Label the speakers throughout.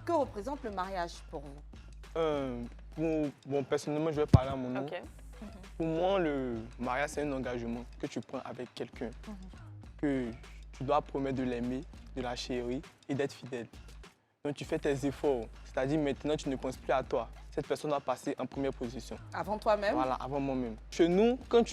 Speaker 1: Que représente le mariage pour vous?
Speaker 2: Bon, personnellement, je vais parler à mon nom.
Speaker 3: Ok.
Speaker 2: Pour moi, le mariage, c'est un engagement que tu prends avec quelqu'un. Que tu dois promettre de l'aimer, de la chérir et d'être fidèle. Donc, tu fais tes efforts. C'est-à-dire, maintenant, tu ne penses plus à toi. Cette personne doit passer en première position.
Speaker 1: Avant toi-même?
Speaker 2: Voilà, avant moi-même. Chez nous, quand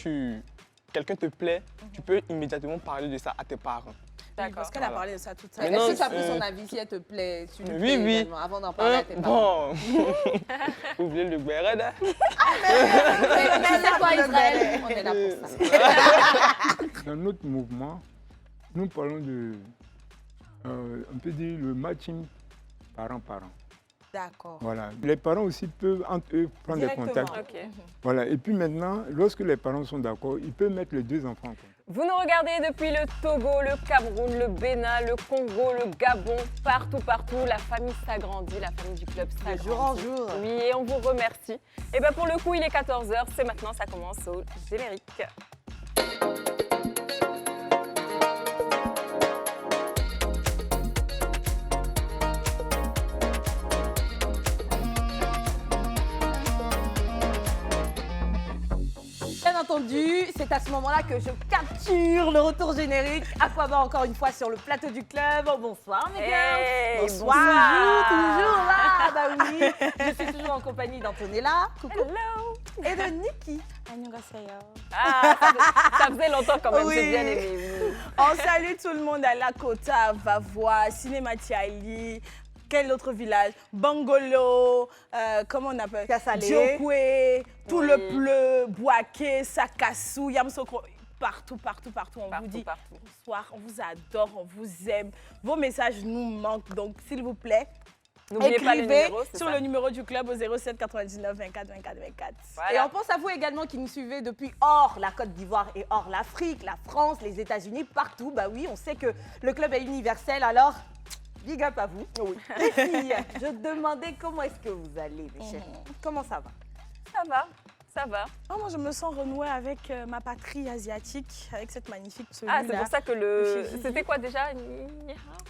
Speaker 2: quelqu'un te plaît, tu peux immédiatement parler de ça à tes parents.
Speaker 3: D'accord.
Speaker 4: Parce qu'elle a parlé de ça toute sa
Speaker 1: Est-ce
Speaker 4: vie.
Speaker 1: que tu as pris son avis si elle te plaît? Tu lui
Speaker 2: Oui,
Speaker 1: plais
Speaker 2: oui.
Speaker 1: également, avant d'en parler à tes parents.
Speaker 2: Bon, oubliez le Guérada.
Speaker 1: Mais c'est quoi Israël? On est là pour ça.
Speaker 5: Dans notre mouvement, nous parlons de, on peut dire, le matching parent-parent.
Speaker 4: D'accord.
Speaker 5: Voilà. Les parents aussi peuvent entre eux prendre des
Speaker 1: Directement.
Speaker 5: contacts.
Speaker 3: Ok.
Speaker 5: Voilà. Et puis maintenant, lorsque les parents sont d'accord, ils peuvent mettre les deux enfants en contact.
Speaker 3: Vous nous regardez depuis le Togo, le Cameroun, le Bénin, le Congo, le Gabon, partout, la famille s'agrandit, la famille du club
Speaker 1: De
Speaker 3: s'agrandit.
Speaker 1: jour en jour.
Speaker 3: Oui, et on vous remercie. Et bien pour le coup, il est 14h, c'est maintenant, ça commence au générique.
Speaker 1: Bien entendu, c'est à ce moment-là que je capture le retour générique. Aquaba encore une fois sur le plateau du club. Oh, bonsoir mes gars.
Speaker 3: Hey,
Speaker 1: Bonsoir. Toujours là. Bah oui. Je suis toujours en compagnie d'Antonella. Coucou.
Speaker 3: Hello.
Speaker 1: Et de Nikki.
Speaker 3: Ah, ça faisait longtemps quand même,
Speaker 4: Oui.
Speaker 3: j'ai bien aimé.
Speaker 4: On salue tout le monde à Lakota, Vavois, Cinématiali. Quel autre village? Bangolo, comment on appelle?
Speaker 1: Kassalé.
Speaker 4: Djokwe, tout
Speaker 3: Oui.
Speaker 4: le Pleu, Bouaké, Sakassou, Yamsokro. Partout. On vous dit
Speaker 3: Partout.
Speaker 4: bonsoir, on vous adore, on vous aime. Vos messages nous manquent, donc s'il vous plaît,
Speaker 3: N'oubliez pas le
Speaker 4: écrivez
Speaker 3: numéro, c'est
Speaker 4: sur
Speaker 3: ça?
Speaker 4: le numéro du club au 07 99 24 24 24.
Speaker 3: Voilà.
Speaker 1: Et on pense à vous également qui nous suivez depuis hors la Côte d'Ivoire et hors l'Afrique, la France, les États-Unis, partout. Bah oui, on sait que le club est universel, alors big up à vous. Les filles, je demandais comment est-ce que vous allez, mes chéris. Comment ça va?
Speaker 3: Ça va.
Speaker 4: Oh, moi, je me sens renouée avec ma patrie asiatique, avec cette magnifique tenue-là.
Speaker 3: Ah, c'est pour ça que
Speaker 4: le-
Speaker 3: C'était quoi déjà?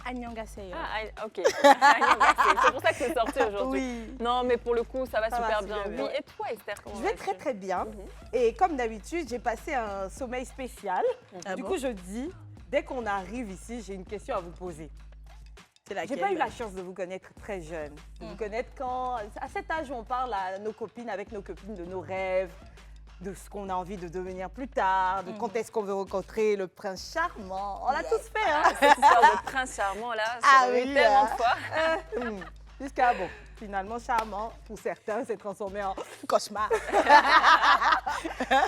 Speaker 4: Annyeonghaseyo.
Speaker 3: Ah, ok. C'est pour ça que c'est sorti aujourd'hui.
Speaker 4: Oui.
Speaker 3: Non, mais pour le coup, ça va
Speaker 1: Ça va
Speaker 3: super
Speaker 1: super
Speaker 3: bien.
Speaker 1: bien.
Speaker 3: Oui, et toi, Esther, comment
Speaker 1: Je vais
Speaker 3: vas-tu?
Speaker 1: très très bien. Et comme d'habitude, j'ai passé un sommeil spécial.
Speaker 4: Ah
Speaker 1: Du
Speaker 4: bon?
Speaker 1: coup, je dis, dès qu'on arrive ici, j'ai une question à vous poser.
Speaker 4: C'est
Speaker 1: J'ai
Speaker 4: laquelle?
Speaker 1: pas eu la chance de vous connaître très jeune. De vous connaître à cet âge où on parle à nos copines, avec nos copines, de nos rêves, de ce qu'on a envie de devenir plus tard, de quand est-ce qu'on veut rencontrer le prince charmant. On l'a tous fait, hein?
Speaker 3: Cette histoire de prince charmant, là,
Speaker 1: Ah
Speaker 3: ça
Speaker 1: oui,
Speaker 3: tellement de
Speaker 1: hein.
Speaker 3: fois.
Speaker 1: Jusqu'à, bon, finalement, charmant, pour certains, c'est transformé en cauchemar.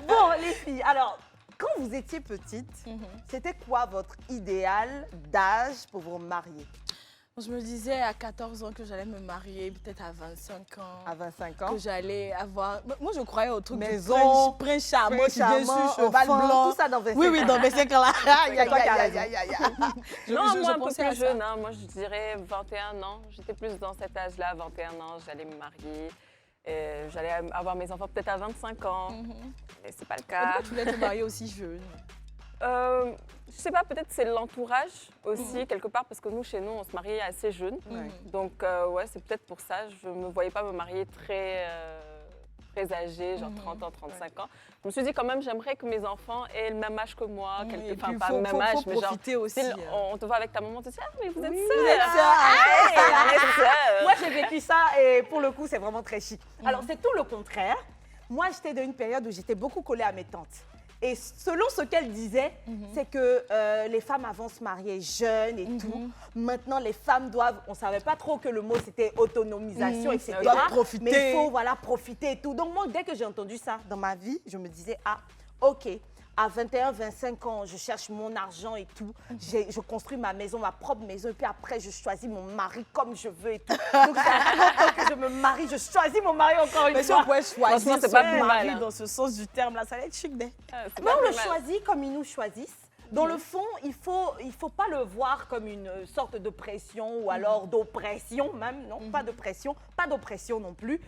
Speaker 1: Bon, les filles, alors, quand vous étiez petite, c'était quoi votre idéal d'âge pour vous marier?
Speaker 4: Je me disais à 14 ans que j'allais me marier, peut-être à 25 ans.
Speaker 1: À 25 ans?
Speaker 4: Que j'allais avoir. Moi, je croyais au truc
Speaker 1: Maison,
Speaker 4: du prince charmant,
Speaker 1: Prince
Speaker 4: qui vient
Speaker 1: charmant,
Speaker 4: sur cheval
Speaker 1: enfant,
Speaker 4: blanc.
Speaker 1: tout ça dans 25
Speaker 4: Oui, oui,
Speaker 1: ans.
Speaker 4: dans 25 ans là.
Speaker 1: C'est toi qui as raison.
Speaker 3: Non, moi, un peu
Speaker 4: pensais à
Speaker 3: plus
Speaker 4: ça.
Speaker 3: jeune. Hein. Moi, je dirais 21 ans. J'étais plus dans cet âge-là, 21 ans. J'allais me marier. J'allais avoir mes enfants peut-être à 25 ans. Mais c'est pas le cas.
Speaker 4: Pourquoi tu voulais te marier aussi jeune?
Speaker 3: Je sais pas, peut-être c'est l'entourage aussi, quelque part, parce que nous, chez nous, on se mariait assez jeune.
Speaker 1: Ouais.
Speaker 3: Donc, ouais, c'est peut-être pour ça. Je ne me voyais pas me marier très âgée, genre 30 ans, 35 ans. Je me suis dit, quand même, j'aimerais que mes enfants aient le même âge que moi.
Speaker 4: Et
Speaker 3: Enfin,
Speaker 4: puis,
Speaker 3: pas le même âge, mais genre,
Speaker 4: profiter aussi.
Speaker 3: style, on te voit avec ta maman, tu te dis, ah, mais vous êtes
Speaker 1: Oui,
Speaker 3: sœurs.
Speaker 1: vous êtes sœurs.
Speaker 3: Ah, on est sœurs.
Speaker 1: Moi, j'ai vécu ça et pour le coup, c'est vraiment très chic. Alors, c'est tout le contraire. Moi, j'étais dans une période où j'étais beaucoup collée à mes tantes. Et selon ce qu'elle disait, c'est que les femmes avant se mariaient jeunes et tout. Maintenant, les femmes doivent, on ne savait pas trop que le mot c'était autonomisation, etc.
Speaker 4: Doivent profiter.
Speaker 1: Mais il faut voilà, profiter et tout. Donc moi, dès que j'ai entendu ça dans ma vie, je me disais, ah, ok, à 21, 25 ans, je cherche mon argent et tout. Je construis ma maison, ma propre maison. Et puis après, je choisis mon mari comme je veux et tout. Donc c'est à 30 ans que je me marie, je choisis mon mari encore une
Speaker 4: Mais si
Speaker 1: fois.
Speaker 4: on pouvait choisir
Speaker 3: Franchement, c'est
Speaker 4: son
Speaker 3: pas plus mal,
Speaker 4: mari
Speaker 3: hein.
Speaker 4: dans ce sens du terme là, ça allait être chic,
Speaker 3: Ah, c'est
Speaker 1: Mais
Speaker 3: pas
Speaker 1: on
Speaker 3: plus
Speaker 1: le
Speaker 3: mal.
Speaker 1: choisit comme ils nous choisissent. Dans le fond, il faut pas le voir comme une sorte de pression ou alors d'oppression même, non, pas de pression, pas d'oppression non plus.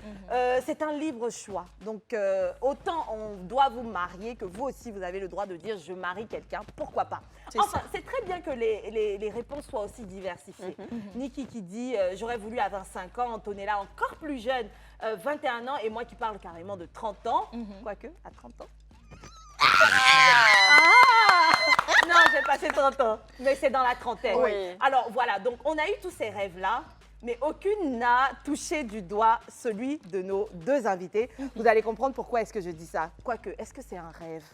Speaker 1: C'est un libre choix. Donc, autant on doit vous marier que vous aussi, vous avez le droit de dire je marie quelqu'un, pourquoi pas. Enfin, c'est très bien que les réponses soient aussi diversifiées. Niki qui dit j'aurais voulu à 25 ans, Antonella encore plus jeune, 21 ans, et moi qui parle carrément de 30 ans, quoique à 30 ans. Non, j'ai passé 30 ans, mais c'est dans la trentaine.
Speaker 3: Oui.
Speaker 1: Alors voilà, donc on a eu tous ces rêves-là, mais aucune n'a touché du doigt celui de nos deux invités. Vous allez comprendre pourquoi est-ce que je dis ça. Quoique, est-ce que c'est un rêve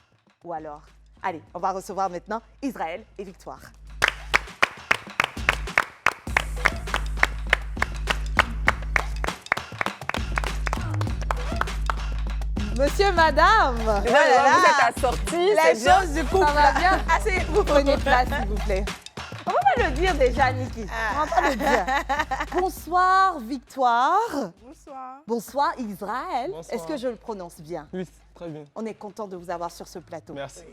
Speaker 1: ou alors? Allez, on va recevoir maintenant Israël et Victoire. Monsieur, madame,
Speaker 3: Vous êtes assortis,
Speaker 1: la
Speaker 3: c'est bien.
Speaker 1: chose du couple. Ça va bien. Asseyez-vous, prenez place, s'il vous plaît. On va pas le dire déjà, Niki. On va pas le dire. Bonsoir, Victoire.
Speaker 4: Bonsoir.
Speaker 1: Bonsoir, Israël.
Speaker 2: Bonsoir.
Speaker 1: Est-ce que je le prononce bien?
Speaker 2: Oui, très bien.
Speaker 1: On est content de vous avoir sur ce plateau.
Speaker 2: Merci.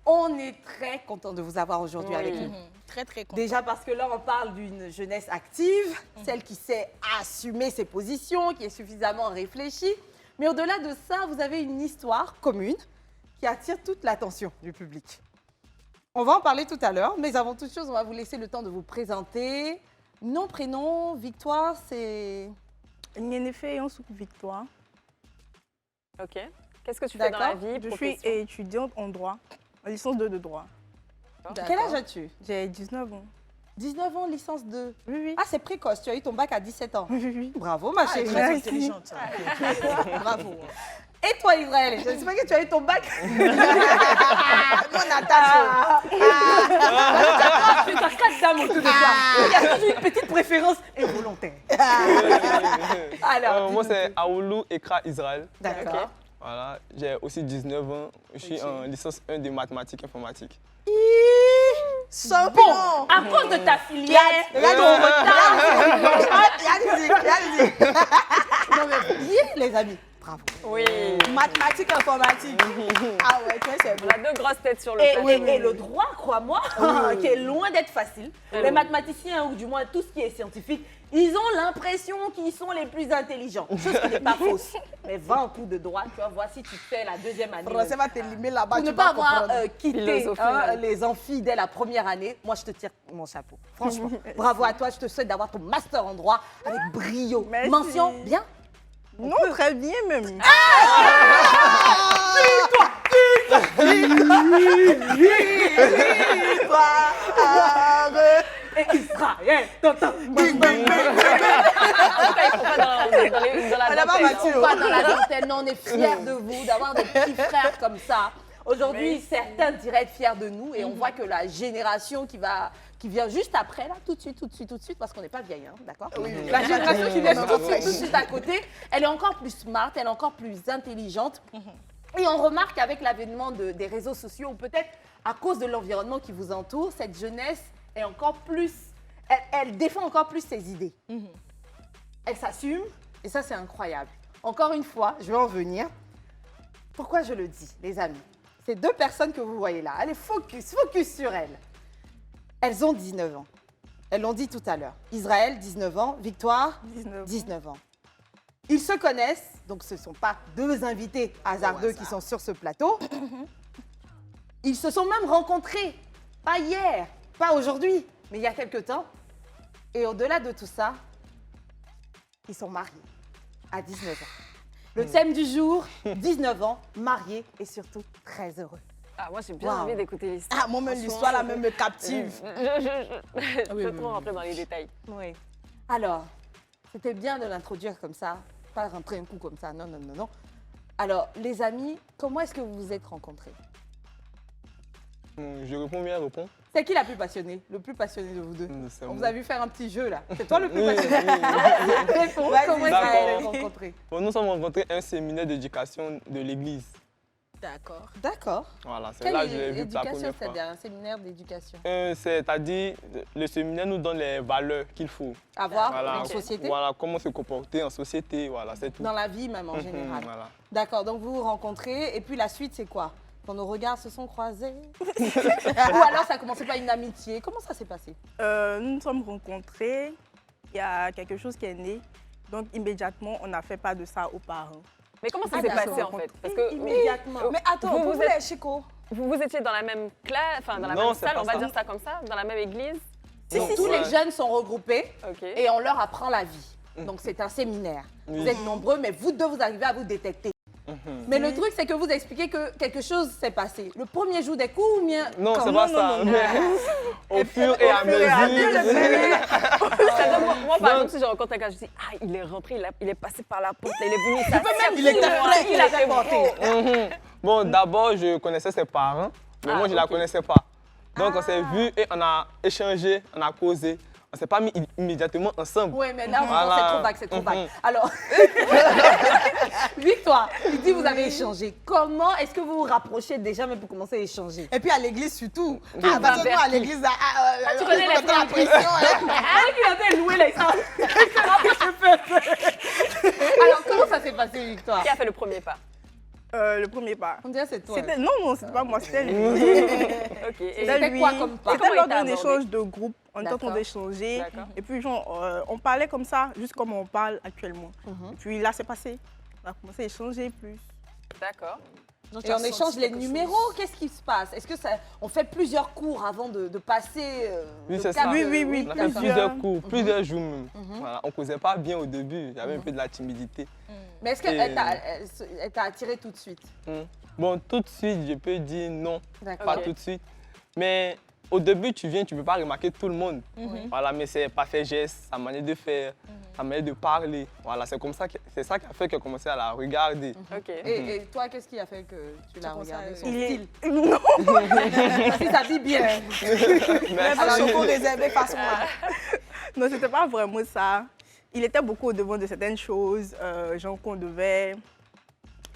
Speaker 1: On est très content de vous avoir aujourd'hui
Speaker 3: Oui.
Speaker 1: avec nous.
Speaker 4: Très, très content.
Speaker 1: Déjà parce que là, on parle d'une jeunesse active, celle qui sait assumer ses positions, qui est suffisamment réfléchie. Mais au-delà de ça, vous avez une histoire commune qui attire toute l'attention du public. On va en parler tout à l'heure, mais avant toute chose, on va vous laisser le temps de vous présenter. Nom, prénom, Victoire, c'est...
Speaker 4: Nyenefe Yonsouk Victoire.
Speaker 3: Ok. Qu'est-ce que tu fais dans la
Speaker 1: D'accord.
Speaker 3: vie?
Speaker 4: Je suis
Speaker 3: profession?
Speaker 4: étudiante en droit, en licence 2 de droit.
Speaker 1: Quel âge as-tu?
Speaker 4: J'ai 19 ans.
Speaker 1: 19 ans, licence 2.
Speaker 4: Oui, oui.
Speaker 1: Ah, c'est précoce, tu as eu ton bac à 17 ans.
Speaker 4: Oui, oui.
Speaker 1: Bravo, ma chérie.
Speaker 4: très intelligente.
Speaker 1: Bravo. Et toi, Israël, je ne sais pas que tu as eu ton bac.
Speaker 4: Mon attache.
Speaker 1: Tu as 4 dames autour de toi. Il y a toujours une petite préférence involontaire. Alors,
Speaker 2: Moi,
Speaker 1: dis-nous
Speaker 2: c'est
Speaker 1: tout.
Speaker 2: Aoulou Ekra Israël.
Speaker 1: D'accord.
Speaker 3: Ok.
Speaker 2: Voilà, j'ai aussi 19 ans. Je suis en licence 1 de mathématiques informatiques.
Speaker 1: Bon, à cause de ta filière, ton retard. Non, mais oui, les amis, bravo.
Speaker 3: Oui.
Speaker 4: Mathématiques, informatique. Ah ouais, toi, c'est bon.
Speaker 3: On a deux grosses têtes sur le
Speaker 1: Et,
Speaker 3: plateau.
Speaker 1: et le droit, crois-moi, qui est loin d'être facile. Les mathématiciens, ou du moins tout ce qui est scientifique, ils ont l'impression qu'ils sont les plus intelligents. Chose qui n'est pas fausse. Mais 20 coups de droit, tu vois, voici, tu fais la deuxième année.
Speaker 4: Français va t'éliminer là-bas.
Speaker 1: Pour
Speaker 4: tu
Speaker 1: ne
Speaker 4: vas
Speaker 1: pas avoir
Speaker 4: comprendre.
Speaker 1: quitté
Speaker 3: Philosophie, même.
Speaker 1: les amphis dès la première année, moi je te tire mon chapeau. Franchement, bravo à toi. Je te souhaite d'avoir ton master en droit avec brio.
Speaker 4: Merci.
Speaker 1: Mention bien.
Speaker 4: Non, très bien même.
Speaker 1: Et Israël.
Speaker 3: En tout cas, il faut pas dans la
Speaker 4: On n'a pas
Speaker 3: dentelle,
Speaker 4: battu.
Speaker 3: hein.
Speaker 1: Pas dans la dentelle. Non, on est fiers de vous, d'avoir des petits frères comme ça. Aujourd'hui, certains diraient être fiers de nous et on voit que la génération qui vient juste après, là, tout de suite, parce qu'on n'est pas vieille, hein, d'accord? La génération qui vient tout de suite à côté, elle est encore plus smart, elle est encore plus intelligente. Et on remarque qu'avec l'avènement des réseaux sociaux, ou peut-être à cause de l'environnement qui vous entoure, cette jeunesse est encore plus, elle défend encore plus ses idées. Elle s'assume, et ça c'est incroyable. Encore une fois, je vais en venir. Pourquoi je le dis, les amis? Ces deux personnes que vous voyez là, allez, focus sur elles. Elles ont 19 ans. Elles l'ont dit tout à l'heure. Israël, 19 ans. Victoire, 19 ans. Ils se connaissent, donc ce ne sont pas deux invités hasardeux qui sont sur ce plateau. Ils se sont même rencontrés, pas hier, pas aujourd'hui, mais il y a quelque temps. Et au-delà de tout ça, ils sont mariés à 19 ans. Le thème du jour, 19 ans, mariés et surtout très heureux.
Speaker 3: Ah, moi, j'ai bien
Speaker 1: Wow.
Speaker 3: envie d'écouter l'histoire.
Speaker 4: Ah, moi, même l'histoire, là, même me captive.
Speaker 3: Je peux trop rentrer dans les détails.
Speaker 1: Oui. Alors, c'était bien de l'introduire comme ça, pas rentrer un coup comme ça, non. Alors, les amis, comment est-ce que vous vous êtes rencontrés?
Speaker 2: Je réponds bien, réponds.
Speaker 1: C'est qui la plus passionnée? Le plus passionné de vous deux?
Speaker 2: C'est
Speaker 1: On
Speaker 2: moi.
Speaker 1: vous a vu faire un petit jeu là. C'est toi le plus
Speaker 2: Oui,
Speaker 1: passionné.
Speaker 2: oui.
Speaker 1: Réponds,
Speaker 4: Vas-y,
Speaker 1: comment est-ce que vous
Speaker 2: d'accord.
Speaker 1: avez rencontré?
Speaker 2: Bon, nous sommes rencontrés à un séminaire d'éducation de l'église.
Speaker 4: D'accord.
Speaker 1: D'accord.
Speaker 2: Voilà, c'est
Speaker 1: Quelle
Speaker 2: là que je l'ai vu pour la
Speaker 1: éducation,
Speaker 2: première fois.
Speaker 1: c'est-à-dire un séminaire d'éducation?
Speaker 2: C'est-à-dire, le séminaire nous donne les valeurs qu'il faut.
Speaker 1: Avoir
Speaker 2: Voilà,
Speaker 1: en société?
Speaker 2: Voilà, comment se comporter en société, voilà, c'est tout.
Speaker 1: Dans la vie même en général.
Speaker 2: Voilà.
Speaker 1: D'accord, donc vous vous rencontrez et puis la suite c'est quoi? quand nos regards se sont croisés. Ou alors ça a commencé par une amitié. Comment ça s'est passé?
Speaker 4: Nous nous sommes rencontrés, il y a quelque chose qui est né. Donc immédiatement, on a fait part de ça aux parents.
Speaker 3: Mais comment ça
Speaker 1: Ah,
Speaker 3: s'est
Speaker 1: d'accord.
Speaker 3: passé en fait? Parce que
Speaker 1: Immédiatement.
Speaker 4: Mais attends,
Speaker 3: Vous,
Speaker 4: pour
Speaker 3: vous
Speaker 4: vous,
Speaker 3: êtes-
Speaker 4: les Chico.
Speaker 3: vous étiez dans la même classe, enfin dans la
Speaker 2: Non,
Speaker 3: même
Speaker 2: c'est
Speaker 3: salle,
Speaker 2: pas
Speaker 3: on va
Speaker 2: ça.
Speaker 3: dire ça comme ça, dans la même église.
Speaker 2: Non,
Speaker 1: Tous
Speaker 2: ouais.
Speaker 1: les jeunes sont regroupés
Speaker 3: Ok.
Speaker 1: et on leur apprend la vie. Donc c'est un séminaire.
Speaker 2: Oui.
Speaker 1: Vous êtes nombreux, mais vous deux, vous arrivez à vous détecter. Mais le truc, c'est que vous expliquez que quelque chose s'est passé. Le premier jour des cours ou bien...
Speaker 2: Non, c'est
Speaker 1: comment-
Speaker 2: pas ça. Mais au fur et à mesure.
Speaker 3: C'est-à-dire, moi, par exemple, si je rencontre un gars, je dis, ah, il est rentré, il est passé par la porte, là, il est venu, ça
Speaker 1: Il était prêt, il avait porté.
Speaker 2: Bon, d'abord, je connaissais ses parents, mais moi, je ne la
Speaker 3: ok.
Speaker 2: connaissais pas. Donc, on s'est vus et on a échangé, on a causé. On ne s'est pas mis immédiatement ensemble.
Speaker 1: Oui, mais là,
Speaker 2: Voilà.
Speaker 1: c'est trop vague, c'est trop vague. Alors, Victoire, il dit vous avez échangé. Comment est-ce que vous vous rapprochez déjà, même pour commencer à échanger?
Speaker 6: Et puis à l'église surtout.
Speaker 3: Ah,
Speaker 6: Ah, parce que nous, à l'église,
Speaker 3: tu connais les
Speaker 6: la
Speaker 3: phrases.
Speaker 6: pression.
Speaker 1: Ah, il avait loué là, il Alors, comment ça s'est passé, Victoire?
Speaker 3: Qui a fait le premier pas?
Speaker 4: Le premier pas.
Speaker 1: On dirait c'est toi.
Speaker 4: C'était- Non, non, c'était pas moi, c'était lui.
Speaker 3: Ok. Et
Speaker 1: C'était
Speaker 4: lui.
Speaker 1: quoi comme pas?
Speaker 3: Comment
Speaker 4: C'était
Speaker 3: il
Speaker 4: lors
Speaker 3: t'a
Speaker 4: d'un
Speaker 3: abordé?
Speaker 4: échange de groupe. On était en train
Speaker 1: D'accord.
Speaker 4: d'échanger.
Speaker 3: D'accord.
Speaker 4: Et puis, genre, on parlait comme ça, juste comme on parle actuellement. Et puis là, c'est passé. On a commencé à échanger plus.
Speaker 3: D'accord.
Speaker 1: Et on échange les numéros, qu'est-ce qui se passe? Est-ce que ça, on fait plusieurs cours avant de passer
Speaker 2: Oui,
Speaker 1: le
Speaker 2: c'est
Speaker 1: cap
Speaker 2: ça.
Speaker 1: de-
Speaker 4: Oui,
Speaker 2: On a fait
Speaker 1: d'accord.
Speaker 2: plusieurs cours, plusieurs jours même. Voilà, on ne causait pas bien au début, il y avait un peu de la timidité.
Speaker 1: Mais est-ce
Speaker 2: Et-
Speaker 1: qu'elle t'a attiré tout de suite?
Speaker 2: Bon, tout de suite, je peux dire non,
Speaker 1: D'accord.
Speaker 2: pas
Speaker 3: Ok.
Speaker 2: tout de suite. Mais au début, tu viens, tu ne peux pas remarquer tout le monde. Voilà, mais c'est pas ses gestes, sa manière de faire, sa manière de parler. Voilà, c'est comme ça, c'est ça qui a fait que j'ai commencé à la regarder.
Speaker 3: Ok.
Speaker 1: Et toi, qu'est-ce qui a fait que tu l'as
Speaker 6: commencé à-
Speaker 1: regardé? Son
Speaker 4: Il est...
Speaker 1: style.
Speaker 4: Non,
Speaker 1: Parce qu'il s'habille bien.
Speaker 2: Merci.
Speaker 6: Choco réservé face moi.
Speaker 4: non, c'était pas vraiment ça. Il était beaucoup au devant de certaines choses, genre qu'on devait...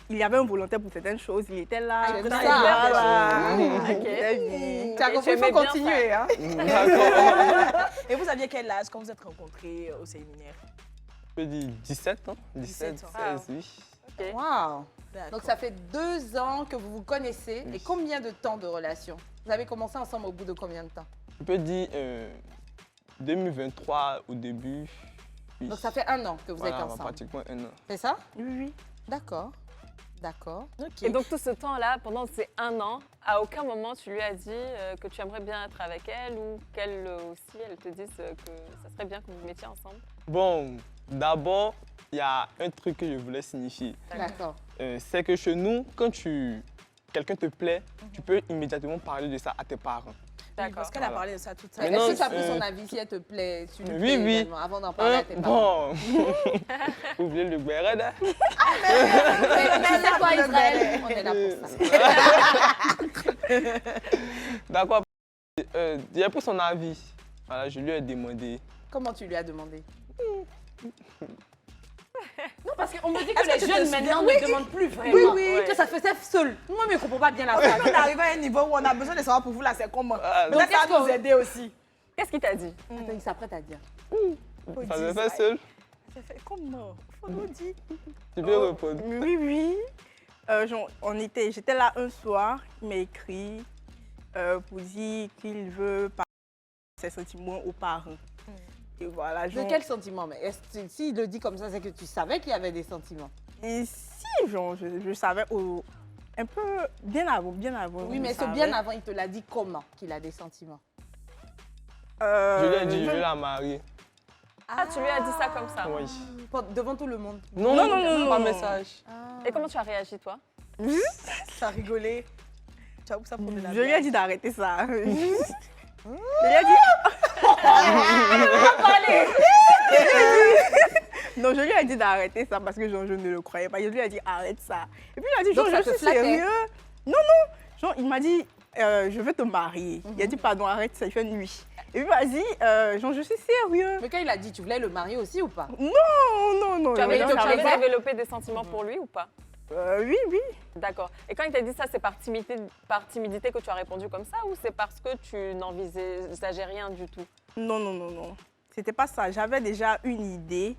Speaker 4: Il y avait un volontaire pour certaines choses, il était là.
Speaker 1: Ah,
Speaker 4: il
Speaker 1: comme
Speaker 4: était
Speaker 1: ça.
Speaker 4: là.
Speaker 3: Ok.
Speaker 4: Il était bien.
Speaker 1: Tu as
Speaker 3: Et
Speaker 1: compris, il
Speaker 3: tu aimais
Speaker 1: faut
Speaker 3: bien
Speaker 1: continuer. Hein?
Speaker 2: D'accord.
Speaker 6: Et vous aviez quel âge quand vous êtes rencontrés au séminaire?
Speaker 2: Je peux dire 17 ans, 17,
Speaker 6: 17 ans.
Speaker 2: 16, oui.
Speaker 3: Ok.
Speaker 1: Waouh!
Speaker 6: D'accord.
Speaker 1: Donc ça fait 2 ans que vous vous connaissez. Et combien de temps de relation? Vous avez commencé ensemble au bout de combien de temps?
Speaker 2: Je peux dire 2023 au début. Oui.
Speaker 1: Donc ça fait 1 an que vous
Speaker 2: Voilà,
Speaker 1: êtes ensemble.
Speaker 2: pratiquement 1 an.
Speaker 1: C'est ça?
Speaker 4: Oui, oui.
Speaker 1: D'accord. D'accord.
Speaker 6: Ok.
Speaker 3: Et donc tout ce temps-là, pendant ces 1 an, à aucun moment tu lui as dit que tu aimerais bien être avec elle ou qu'elle aussi, elle te dise que ça serait bien que vous vous mettiez ensemble?
Speaker 2: Bon, d'abord, il y a un truc que je voulais signifier.
Speaker 1: D'accord.
Speaker 2: C'est que chez nous, quand quelqu'un te plaît, tu peux immédiatement parler de ça à tes parents.
Speaker 3: D'accord.
Speaker 6: Parce qu'elle a
Speaker 2: Voilà.
Speaker 6: parlé de ça toute sa
Speaker 2: Mais
Speaker 6: vie.
Speaker 1: Est-ce
Speaker 2: non,
Speaker 1: que tu as pris
Speaker 2: euh,
Speaker 1: son avis si elle te plaît? Tu lui
Speaker 2: oui,
Speaker 1: plais
Speaker 2: oui.
Speaker 1: également, avant d'en parler à tes parents.
Speaker 2: Bon, oubliez le Guérard.
Speaker 1: Mais tu sais quoi, Israël? On est là pour ça.
Speaker 2: D'accord. J'ai pris son avis. Voilà, je lui ai demandé.
Speaker 1: Comment tu lui as demandé? Non, parce qu'on me dit que
Speaker 6: Est-ce que
Speaker 1: les
Speaker 6: tu te
Speaker 1: jeunes
Speaker 6: souviens?
Speaker 1: maintenant
Speaker 6: Oui.
Speaker 1: ne demandent plus vraiment.
Speaker 6: Oui, oui.
Speaker 1: Que ça faisait seul. Moi, je ne comprends pas bien la
Speaker 6: On
Speaker 1: phrase.
Speaker 6: est arrivé à un niveau où on a besoin de savoir pour vous là, c'est comment.
Speaker 2: Ah,
Speaker 6: Donc ça
Speaker 1: qu'est-ce
Speaker 6: va nous
Speaker 1: qu'on-
Speaker 6: aider aussi.
Speaker 3: Qu'est-ce qu'il t'a dit?
Speaker 1: Attends, il s'apprête à dire.
Speaker 2: Ça se fait seul.
Speaker 6: Ça fait comment? Faut nous dire.
Speaker 2: Tu peux répondre.
Speaker 4: Oui, oui. Genre, j'étais là un soir, il m'a écrit pour dire qu'il veut parler de ses sentiments aux parents. Et voilà,
Speaker 1: De
Speaker 4: genre,
Speaker 1: quel sentiment? Mais s'il le dit comme ça, c'est que tu savais qu'il y avait des sentiments.
Speaker 4: et si, genre, je savais un peu bien avant.
Speaker 1: Oui, mais
Speaker 4: je
Speaker 1: c'est bien
Speaker 4: savais.
Speaker 1: avant, il te l'a dit comment qu'il a des sentiments.
Speaker 2: Je lui ai dit, je
Speaker 4: je-
Speaker 2: vais la marier.
Speaker 3: Ah, tu lui as dit ça comme ça?
Speaker 2: Oui.
Speaker 1: Devant tout le monde.
Speaker 2: Non,
Speaker 4: non,
Speaker 2: pas
Speaker 4: non.
Speaker 2: message.
Speaker 3: Et comment tu as réagi, toi?
Speaker 6: Ça a rigolé. Tu as où ça pour de la
Speaker 4: Je lui ai
Speaker 6: blague?
Speaker 4: dit d'arrêter ça. Je lui ai dit... Non, je lui ai dit d'arrêter ça parce que genre, je ne le croyais pas. Je lui ai dit arrête ça. Et puis il a dit
Speaker 1: Donc,
Speaker 4: genre,
Speaker 1: ça
Speaker 4: je
Speaker 1: te
Speaker 4: suis
Speaker 1: flattait?
Speaker 4: sérieux. Non, non. Genre, il m'a dit je veux te marier. Il a dit pardon, arrête ça, il fait nuit. Et puis il m'a dit genre, je suis sérieux.
Speaker 1: Mais quand il a dit, tu voulais le marier aussi ou pas?
Speaker 4: Non, non.
Speaker 3: Tu avais
Speaker 4: non,
Speaker 3: tu avais développé des sentiments pour lui ou pas?
Speaker 4: oui, oui.
Speaker 3: D'accord. Et quand il t'a dit ça, c'est par timidité que tu as répondu comme ça ou c'est parce que tu n'envisageais rien du tout?
Speaker 4: Non, non, non, non. C'était pas ça. J'avais déjà une idée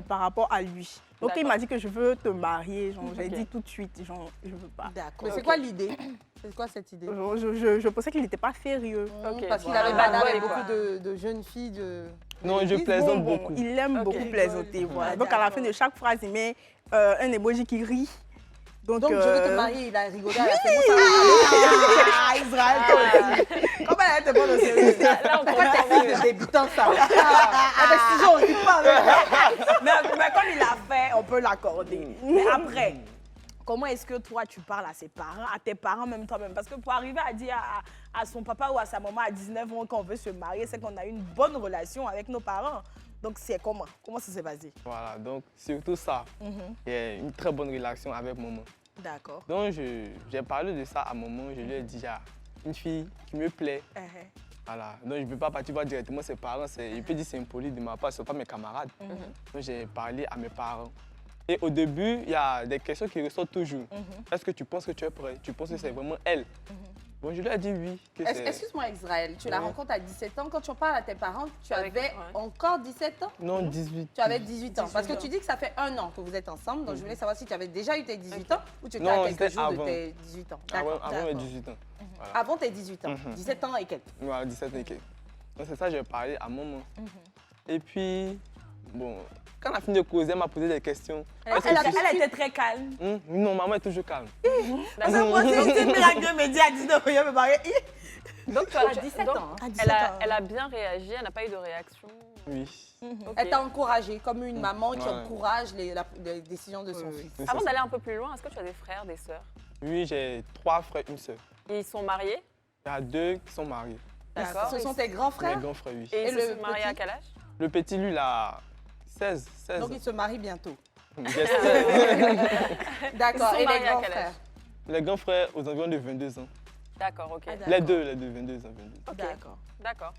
Speaker 4: par rapport à lui. Donc il
Speaker 3: D'accord.
Speaker 4: m'a dit que je veux te marier. Genre, j'ai
Speaker 3: Ok.
Speaker 4: dit tout de suite, genre, je veux pas.
Speaker 1: Mais
Speaker 6: D'accord.
Speaker 1: c'est quoi l'idée?
Speaker 6: C'est quoi cette idée?
Speaker 4: Je pensais qu'il n'était pas sérieux.
Speaker 3: Ok,
Speaker 6: Parce qu'il
Speaker 3: voilà.
Speaker 6: avait
Speaker 3: Bad
Speaker 6: bagarré
Speaker 3: boy,
Speaker 6: beaucoup
Speaker 3: quoi.
Speaker 6: de jeunes filles de...
Speaker 2: Non, je plaisante beaucoup.
Speaker 4: Il aime
Speaker 3: Ok.
Speaker 4: beaucoup plaisanter. Voilà.
Speaker 6: Ah,
Speaker 4: Donc, à la
Speaker 6: d'accord.
Speaker 4: fin de chaque phrase, il met un emoji qui rit.
Speaker 6: Donc, je veux te marier, il a rigolé à la fin.
Speaker 1: Ah, Israël, toi aussi. Comment elle te prend au sérieux?
Speaker 3: Là, on
Speaker 6: Pourquoi
Speaker 3: comprend
Speaker 6: t'es
Speaker 3: mieux.
Speaker 6: fille de débutant, ça?
Speaker 1: On rit pas. Mais comme il a fait, on peut l'accorder. Mais après, comment est-ce que toi, tu parles à ses parents, à tes parents, même toi-même? Parce que pour arriver à dire à son papa ou à sa maman à 19 ans qu'on veut se marier, c'est qu'on a une bonne relation avec nos parents. Donc, c'est comment? Comment ça s'est passé?
Speaker 2: Voilà, donc surtout ça. Il y a une très bonne relation avec maman.
Speaker 1: D'accord.
Speaker 2: Donc j'ai parlé de ça à maman, je lui ai dit, il y a une fille qui me plaît. Voilà, donc je ne peux pas partir voir directement ses parents. Il peut dire que c'est impoli de ma part, ce ne sont pas mes camarades. Donc j'ai parlé à mes parents. Et au début, il y a des questions qui ressortent toujours. Est-ce que tu penses que tu es prêt? Tu penses que c'est vraiment elle? Bon, je lui ai dit oui. que c'est-
Speaker 6: Excuse-moi, Israël, tu la
Speaker 2: Oui.
Speaker 6: rencontres à 17 ans. Quand tu en parles à tes parents, tu
Speaker 3: Avec-
Speaker 6: avais
Speaker 3: ouais.
Speaker 6: encore 17 ans?
Speaker 2: Non, 18.
Speaker 6: Tu avais 18 ans. Parce que
Speaker 3: 18 ans.
Speaker 6: tu dis que ça fait 1 an que vous êtes ensemble. Donc, je voulais savoir si tu avais déjà eu tes 18 ans ou tu étais
Speaker 2: Non,
Speaker 6: à quelques
Speaker 2: c'était
Speaker 6: jours de
Speaker 2: avant.
Speaker 6: tes 18 ans.
Speaker 2: Avant,
Speaker 6: D'accord,
Speaker 2: avant mes
Speaker 6: d'accord.
Speaker 2: 18 ans. Voilà.
Speaker 6: Avant tes 18 ans. 17 ans et quelques.
Speaker 2: Voilà, 17 et quelques. Donc c'est ça, j'ai parlé à maman. Et puis, bon, quand on a fini de causer, elle m'a posé des questions. Est-ce que tu-
Speaker 1: Elle était très calme.
Speaker 2: Non, maman est toujours calme.
Speaker 1: Parce que moi, si tu me dis à 19 ans, je me marier.
Speaker 3: Donc, tu
Speaker 6: À
Speaker 3: as
Speaker 6: 17
Speaker 3: donc,
Speaker 6: ans, hein.
Speaker 1: À 17
Speaker 3: Elle
Speaker 1: ans.
Speaker 3: elle a bien réagi, elle n'a pas eu de réaction.
Speaker 2: Oui.
Speaker 3: Ok.
Speaker 6: Elle t'a encouragé comme une maman qui
Speaker 2: Ouais.
Speaker 6: encourage les décisions de son
Speaker 4: Oui, oui.
Speaker 6: fils.
Speaker 2: Oui,
Speaker 3: Avant
Speaker 2: c'est
Speaker 3: d'aller un peu plus loin, est-ce que tu as des frères, des sœurs?
Speaker 2: Oui, j'ai 3 frères, une sœur.
Speaker 3: Ils sont mariés?
Speaker 2: Il y a 2 qui sont mariés.
Speaker 3: D'accord.
Speaker 6: Ce sont tes grands
Speaker 2: Mes
Speaker 6: frères.
Speaker 2: grands frères, oui.
Speaker 3: Et ils
Speaker 6: Et
Speaker 3: se
Speaker 6: le
Speaker 3: sont mariés à
Speaker 6: petit?
Speaker 3: quel âge?
Speaker 2: Le petit, lui, il a 16.
Speaker 6: Donc, ils se marient bientôt.
Speaker 2: J'espère.
Speaker 6: D'accord.
Speaker 3: Ils sont
Speaker 6: Et les
Speaker 3: mariés à
Speaker 6: grands
Speaker 3: quel
Speaker 6: frères?
Speaker 3: âge?
Speaker 2: Les grands frères aux environs de 22 ans.
Speaker 3: D'accord, ok.
Speaker 6: Ah, d'accord.
Speaker 2: Les deux, 22 ans. 22.
Speaker 6: D'accord.
Speaker 3: D'accord.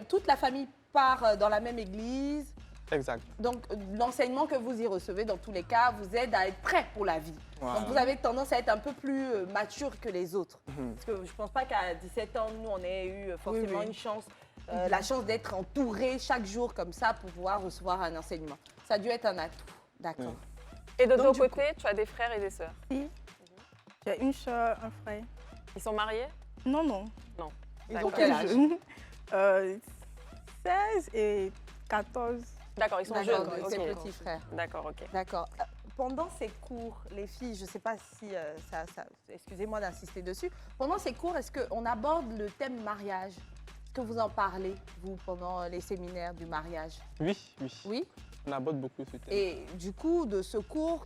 Speaker 6: Toute la famille part dans la même église.
Speaker 2: Exact.
Speaker 6: Donc, l'enseignement que vous y recevez, dans tous les cas, vous aide à être prêt pour la vie.
Speaker 2: Voilà.
Speaker 6: Donc, vous avez tendance à être un peu plus mature que les autres.
Speaker 1: Parce que je pense pas qu'à 17 ans, nous, on ait eu forcément
Speaker 6: Oui.
Speaker 1: une chance.
Speaker 6: La chance d'être entouré chaque jour comme ça pour pouvoir recevoir un enseignement. Ça a dû être un atout. D'accord.
Speaker 3: Et de
Speaker 1: Donc,
Speaker 3: ton
Speaker 1: du
Speaker 3: côté, tu as des frères et des sœurs.
Speaker 4: J'ai une soeur, un frère.
Speaker 3: Ils sont mariés?
Speaker 4: Non, non.
Speaker 6: Ils ont
Speaker 3: D'accord.
Speaker 6: quel âge?
Speaker 4: Jeune. 16 et 14.
Speaker 3: D'accord, ils sont
Speaker 6: D'accord,
Speaker 3: jeunes.
Speaker 6: c'est
Speaker 3: ok.
Speaker 6: petit frère.
Speaker 3: D'accord, ok.
Speaker 6: D'accord.
Speaker 1: Pendant ces cours, les filles, je ne sais pas si excusez-moi d'insister dessus,
Speaker 6: Pendant ces cours, est-ce qu'on aborde le thème mariage? Est-ce que vous en parlez, vous, pendant les séminaires du mariage?
Speaker 2: Oui.
Speaker 6: Oui.
Speaker 2: On aborde beaucoup ce thème.
Speaker 6: Et du coup, de ce cours,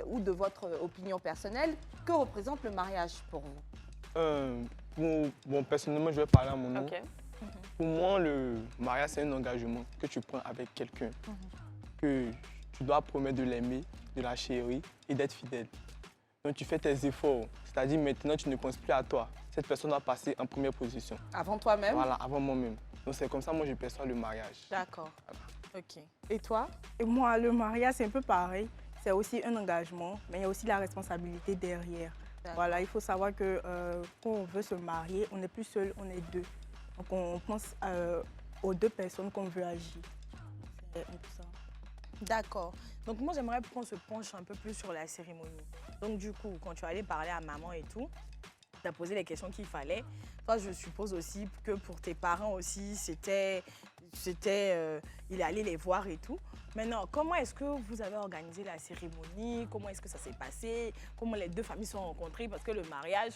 Speaker 6: ou de votre opinion personnelle, que représente le mariage pour vous?
Speaker 2: Bon, personnellement, je vais parler à mon nom.
Speaker 3: Ok.
Speaker 2: Pour moi, le mariage, c'est un engagement que tu prends avec quelqu'un. Que tu dois promettre de l'aimer, de la chérir et d'être fidèle. Donc, tu fais tes efforts. C'est-à-dire, maintenant, tu ne penses plus à toi. Cette personne doit passer en première position.
Speaker 6: Avant toi-même?
Speaker 2: Voilà, avant moi-même. Donc, c'est comme ça, moi, je perçois le mariage.
Speaker 1: D'accord. Ok. Et toi?
Speaker 4: Et moi, le mariage, c'est un peu pareil. C'est aussi un engagement, mais il y a aussi la responsabilité derrière.
Speaker 6: D'accord.
Speaker 4: Voilà, il faut savoir que quand on veut se marier, on n'est plus seul, on est deux. Donc on pense aux deux personnes qu'on veut agir. C'est un peu ça.
Speaker 1: D'accord. Donc moi, j'aimerais qu'on se penche un peu plus sur la cérémonie. Donc du coup, quand tu es allé parler à maman et tout, tu as posé les questions qu'il fallait. Toi, je suppose aussi que pour tes parents aussi, il est allé les voir et tout. Maintenant, comment est-ce que vous avez organisé la cérémonie? Comment est-ce que ça s'est passé? Comment les deux familles se sont rencontrées? Parce que le mariage,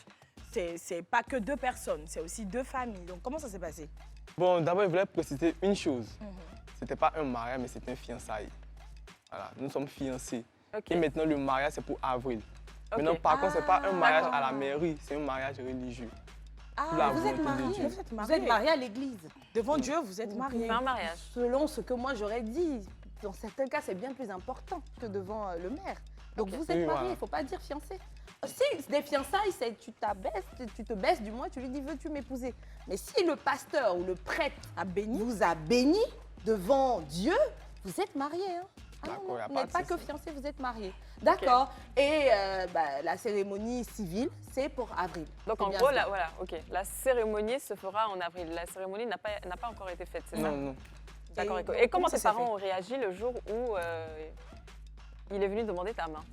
Speaker 1: c'est pas que deux personnes, c'est aussi deux familles. Donc comment ça s'est passé?
Speaker 2: Bon, d'abord, je voulais préciser une chose. C'était pas un mariage, mais c'était un fiançailles. Voilà, nous sommes fiancés.
Speaker 3: Ok.
Speaker 2: Et maintenant, le mariage, c'est pour avril.
Speaker 3: Ok.
Speaker 2: Maintenant, par contre, ce n'est pas un mariage
Speaker 6: d'accord.
Speaker 2: à la mairie, c'est un mariage religieux.
Speaker 6: Ah,
Speaker 2: La
Speaker 6: vous êtes
Speaker 2: volonté de
Speaker 6: mariés?
Speaker 2: Dieu.
Speaker 1: Vous êtes
Speaker 6: Vous
Speaker 1: mariés.
Speaker 6: êtes mariés à l'église?
Speaker 1: Devant Dieu, vous êtes
Speaker 3: On
Speaker 1: mariés.
Speaker 3: fait un mariage.
Speaker 6: Selon ce que moi j'aurais dit, dans certains cas, c'est bien plus important que devant le maire. Donc
Speaker 3: Ok.
Speaker 6: vous êtes
Speaker 2: Oui,
Speaker 6: mariés,
Speaker 2: voilà.
Speaker 6: il ne faut pas dire fiancé. Si des fiançailles, c'est tu te baisses du moins, tu lui dis veux-tu m'épouser. Mais si le pasteur ou le prêtre vous a béni devant Dieu, vous êtes mariés. Hein. Ah non,
Speaker 2: D'accord,
Speaker 6: non,
Speaker 2: y a
Speaker 6: vous
Speaker 2: pas
Speaker 6: n'êtes
Speaker 2: de
Speaker 6: pas que
Speaker 2: souci.
Speaker 6: fiancés, vous êtes mariés. D'accord. Et la cérémonie civile, c'est pour avril.
Speaker 3: Donc
Speaker 6: C'est
Speaker 3: en
Speaker 6: bien
Speaker 3: gros,
Speaker 6: ça.
Speaker 3: voilà, ok. La cérémonie se fera en avril. La cérémonie n'a pas encore été faite, c'est ça?
Speaker 2: Non.
Speaker 3: D'accord.
Speaker 1: Et
Speaker 3: Et,
Speaker 1: donc,
Speaker 3: comment
Speaker 1: comment ça
Speaker 3: tes
Speaker 1: s'est
Speaker 3: parents ont réagi le jour où il est venu demander ta main?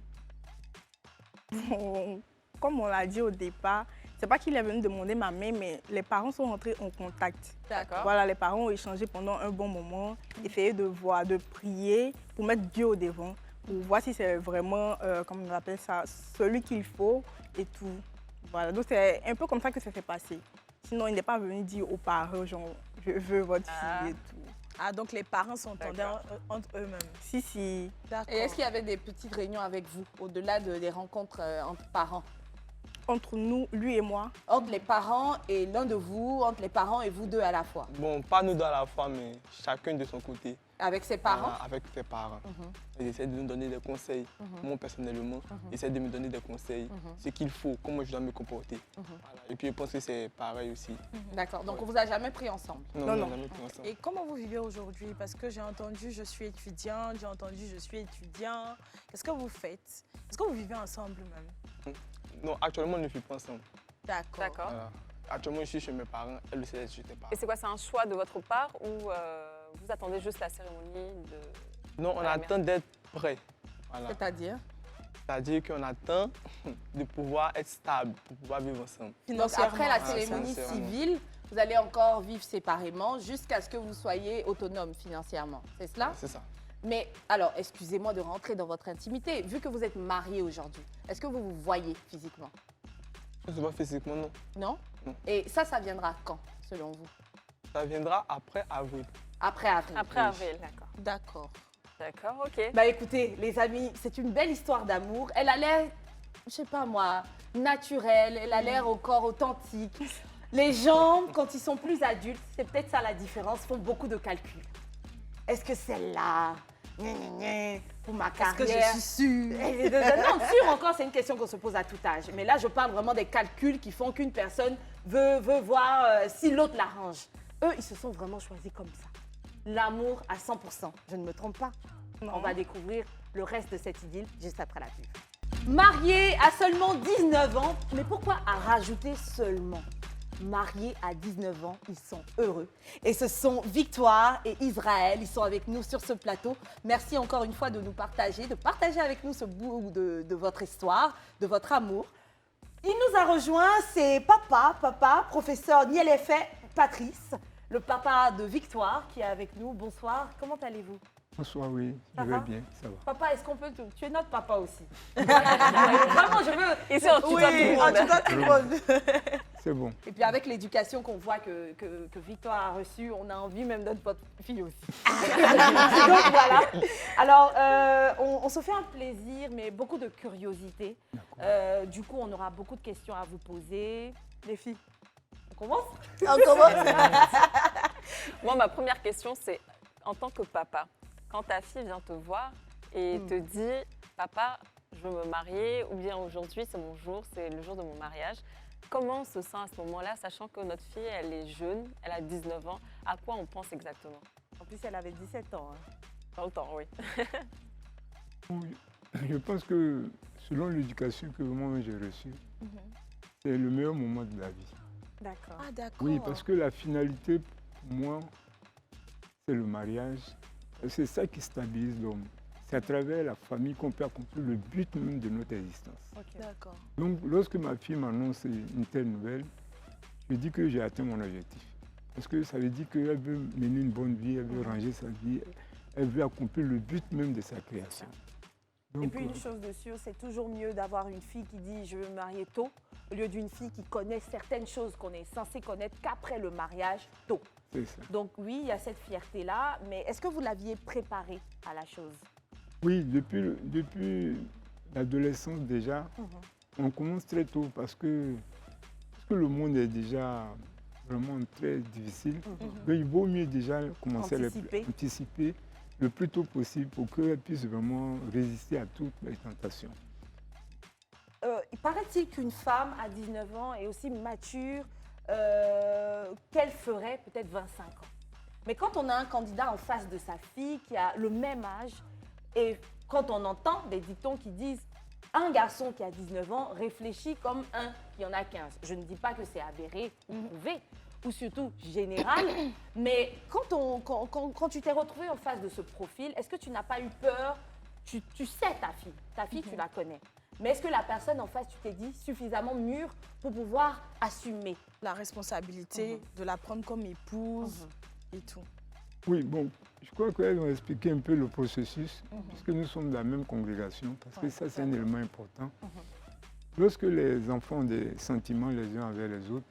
Speaker 4: Bon, comme on l'a dit au départ, c'est pas qu'il est venu demander ma main, mais les parents sont rentrés en contact.
Speaker 3: D'accord.
Speaker 4: Voilà, les parents ont échangé pendant un bon moment, essayé de voir, de prier pour mettre Dieu au devant, pour voir si c'est vraiment, comment on appelle ça, celui qu'il faut et tout. Voilà, donc c'est un peu comme ça que ça s'est passé. Sinon, il n'est pas venu dire aux parents, genre, je veux votre fille et tout.
Speaker 7: Ah, donc les parents s'entendaient entre eux-mêmes.
Speaker 4: Si.
Speaker 7: D'accord.
Speaker 6: Et est-ce qu'il y avait des petites réunions avec vous, au-delà des rencontres entre parents?
Speaker 4: Entre nous, lui et moi.
Speaker 6: Entre les parents et l'un de vous, entre les parents et vous deux à la fois?
Speaker 2: Bon, pas nous deux à la fois, mais chacun de son côté.
Speaker 6: Avec ses parents?
Speaker 2: Avec ses parents. Ils essaient de nous donner des conseils. Moi, personnellement, ils essaient de me donner des conseils, ce qu'il faut, comment je dois me comporter. Voilà. Et puis, je pense que c'est pareil aussi.
Speaker 6: D'accord, donc on vous a jamais pris ensemble?
Speaker 2: Non, jamais pris ensemble.
Speaker 7: Et comment vous vivez aujourd'hui? Parce que j'ai entendu je suis étudiante, j'ai entendu je suis étudiant. Qu'est-ce que vous faites? Est-ce que vous vivez ensemble même?
Speaker 2: Non, actuellement, on ne vit pas ensemble.
Speaker 7: D'accord.
Speaker 3: D'accord.
Speaker 2: Voilà. Actuellement, je suis chez mes parents, elle aussi, elle est chez tes parents.
Speaker 3: Et c'est quoi, c'est un choix de votre part ou vous attendez juste la cérémonie de...
Speaker 2: Non, on
Speaker 3: la
Speaker 2: attend d'être prêt. Voilà.
Speaker 6: C'est-à-dire?
Speaker 2: C'est-à-dire qu'on attend de pouvoir être stable, pour pouvoir vivre ensemble.
Speaker 6: Donc après la
Speaker 2: Voilà,
Speaker 6: cérémonie
Speaker 2: c'est
Speaker 6: civile, vous allez encore vivre séparément jusqu'à ce que vous soyez autonome financièrement, c'est cela?
Speaker 2: C'est ça.
Speaker 6: Mais alors, excusez-moi de rentrer dans votre intimité. Vu que vous êtes mariés aujourd'hui, est-ce que vous vous voyez physiquement?
Speaker 2: Je ne sais pas physiquement, non.
Speaker 6: Non?
Speaker 2: Non.
Speaker 6: Et ça viendra quand, selon vous?
Speaker 2: Ça viendra après avril.
Speaker 6: Après avril.
Speaker 3: Après avril, d'accord.
Speaker 6: D'accord.
Speaker 3: D'accord, ok.
Speaker 6: Bah écoutez, les amis, c'est une belle histoire d'amour. Elle a l'air, je sais pas moi, naturelle. Elle a l'air encore authentique. Les gens, quand ils sont plus adultes, c'est peut-être ça la différence, font beaucoup de calculs. Est-ce que celle-là, pour ma carrière...
Speaker 7: Est-ce que je suis sûre?
Speaker 6: Non, sûr encore, c'est une question qu'on se pose à tout âge. Mais là, je parle vraiment des calculs qui font qu'une personne veut voir si l'autre l'arrange. Eux, ils se sont vraiment choisis comme ça. L'amour à 100%. Je ne me trompe pas. On va découvrir le reste de cette idylle juste après la pub. Mariés à seulement 19 ans, mais pourquoi à rajouter seulement? Mariés à 19 ans, ils sont heureux. Et ce sont Victoire et Israël, ils sont avec nous sur ce plateau. Merci encore une fois de nous partager, avec nous ce bout de votre histoire, de votre amour. Il nous a rejoint, c'est papa, professeur Nielefe Patrice, le papa de Victoire qui est avec nous. Bonsoir, comment allez-vous?
Speaker 5: Bonsoir, oui,
Speaker 6: Ça
Speaker 5: je
Speaker 6: va
Speaker 5: vais bien, ça va.
Speaker 6: Papa, est-ce qu'on peut... Tu es notre papa aussi. Vraiment, je veux...
Speaker 3: Ici, on tutoie tout le monde.
Speaker 7: en tout cas, tout le monde.
Speaker 5: C'est bon.
Speaker 6: Et puis avec l'éducation qu'on voit que Victoire a reçue, on a envie même d'être votre fille aussi. Donc voilà. Alors, on se fait un plaisir, mais beaucoup de curiosité. Du coup, on aura beaucoup de questions à vous poser. Les filles, on commence?
Speaker 7: On commence.
Speaker 3: Moi, ma première question, c'est en tant que papa, quand ta fille vient te voir et te dit « Papa, je veux me marier » ou bien « Aujourd'hui, c'est mon jour, c'est le jour de mon mariage », comment on se sent à ce moment-là, sachant que notre fille, elle est jeune, elle a 19 ans, à quoi on pense exactement?
Speaker 7: En plus, elle avait 17 ans. Hein.
Speaker 3: Dans le temps, oui.
Speaker 5: Oui, je pense que selon l'éducation que moi j'ai reçue, c'est le meilleur moment de la vie.
Speaker 7: D'accord.
Speaker 6: Ah d'accord.
Speaker 5: Oui, parce que la finalité, pour moi, c'est le mariage. C'est ça qui stabilise l'homme. C'est à travers la famille qu'on peut accomplir le but même de notre existence.
Speaker 7: D'accord.
Speaker 5: Donc, lorsque ma fille m'annonce une telle nouvelle, je dis que j'ai atteint mon objectif. Parce que ça veut dire qu'elle veut mener une bonne vie, elle veut ranger sa vie, elle veut accomplir le but même de sa création. Donc,
Speaker 7: Et puis une chose de sûre, c'est toujours mieux d'avoir une fille qui dit je veux me marier tôt, au lieu d'une fille qui connaît certaines choses qu'on est censé connaître qu'après le mariage tôt.
Speaker 5: c'est ça.
Speaker 7: Donc oui, il y a cette fierté-là, mais est-ce que vous l'aviez préparée à la chose?
Speaker 5: Oui, depuis l'adolescence déjà, on commence très tôt parce que le monde est déjà vraiment très difficile. Donc, il vaut mieux déjà commencer à anticiper le plus tôt possible pour qu'elle puisse vraiment résister à toutes les tentations.
Speaker 7: Il paraît-il qu'une femme à 19 ans est aussi mature qu'elle ferait peut-être 25 ans.
Speaker 6: Mais quand on a un candidat en face de sa fille qui a le même âge, et quand on entend des dictons qui disent un garçon qui a 19 ans réfléchit comme un qui en a 15. Je ne dis pas que c'est avéré ou prouvé, ou surtout général, mais quand tu t'es retrouvé en face de ce profil, est-ce que tu n'as pas eu peur
Speaker 7: tu sais ta fille, tu la connais. Mais est-ce que la personne en face, tu t'es dit, suffisamment mûre pour pouvoir assumer?
Speaker 4: La responsabilité de la prendre comme épouse et tout.
Speaker 5: Oui, bon, je crois qu'elles ont expliqué un peu le processus, puisque nous sommes de la même congrégation, parce que ça, c'est un élément important. Lorsque les enfants ont des sentiments les uns envers les autres,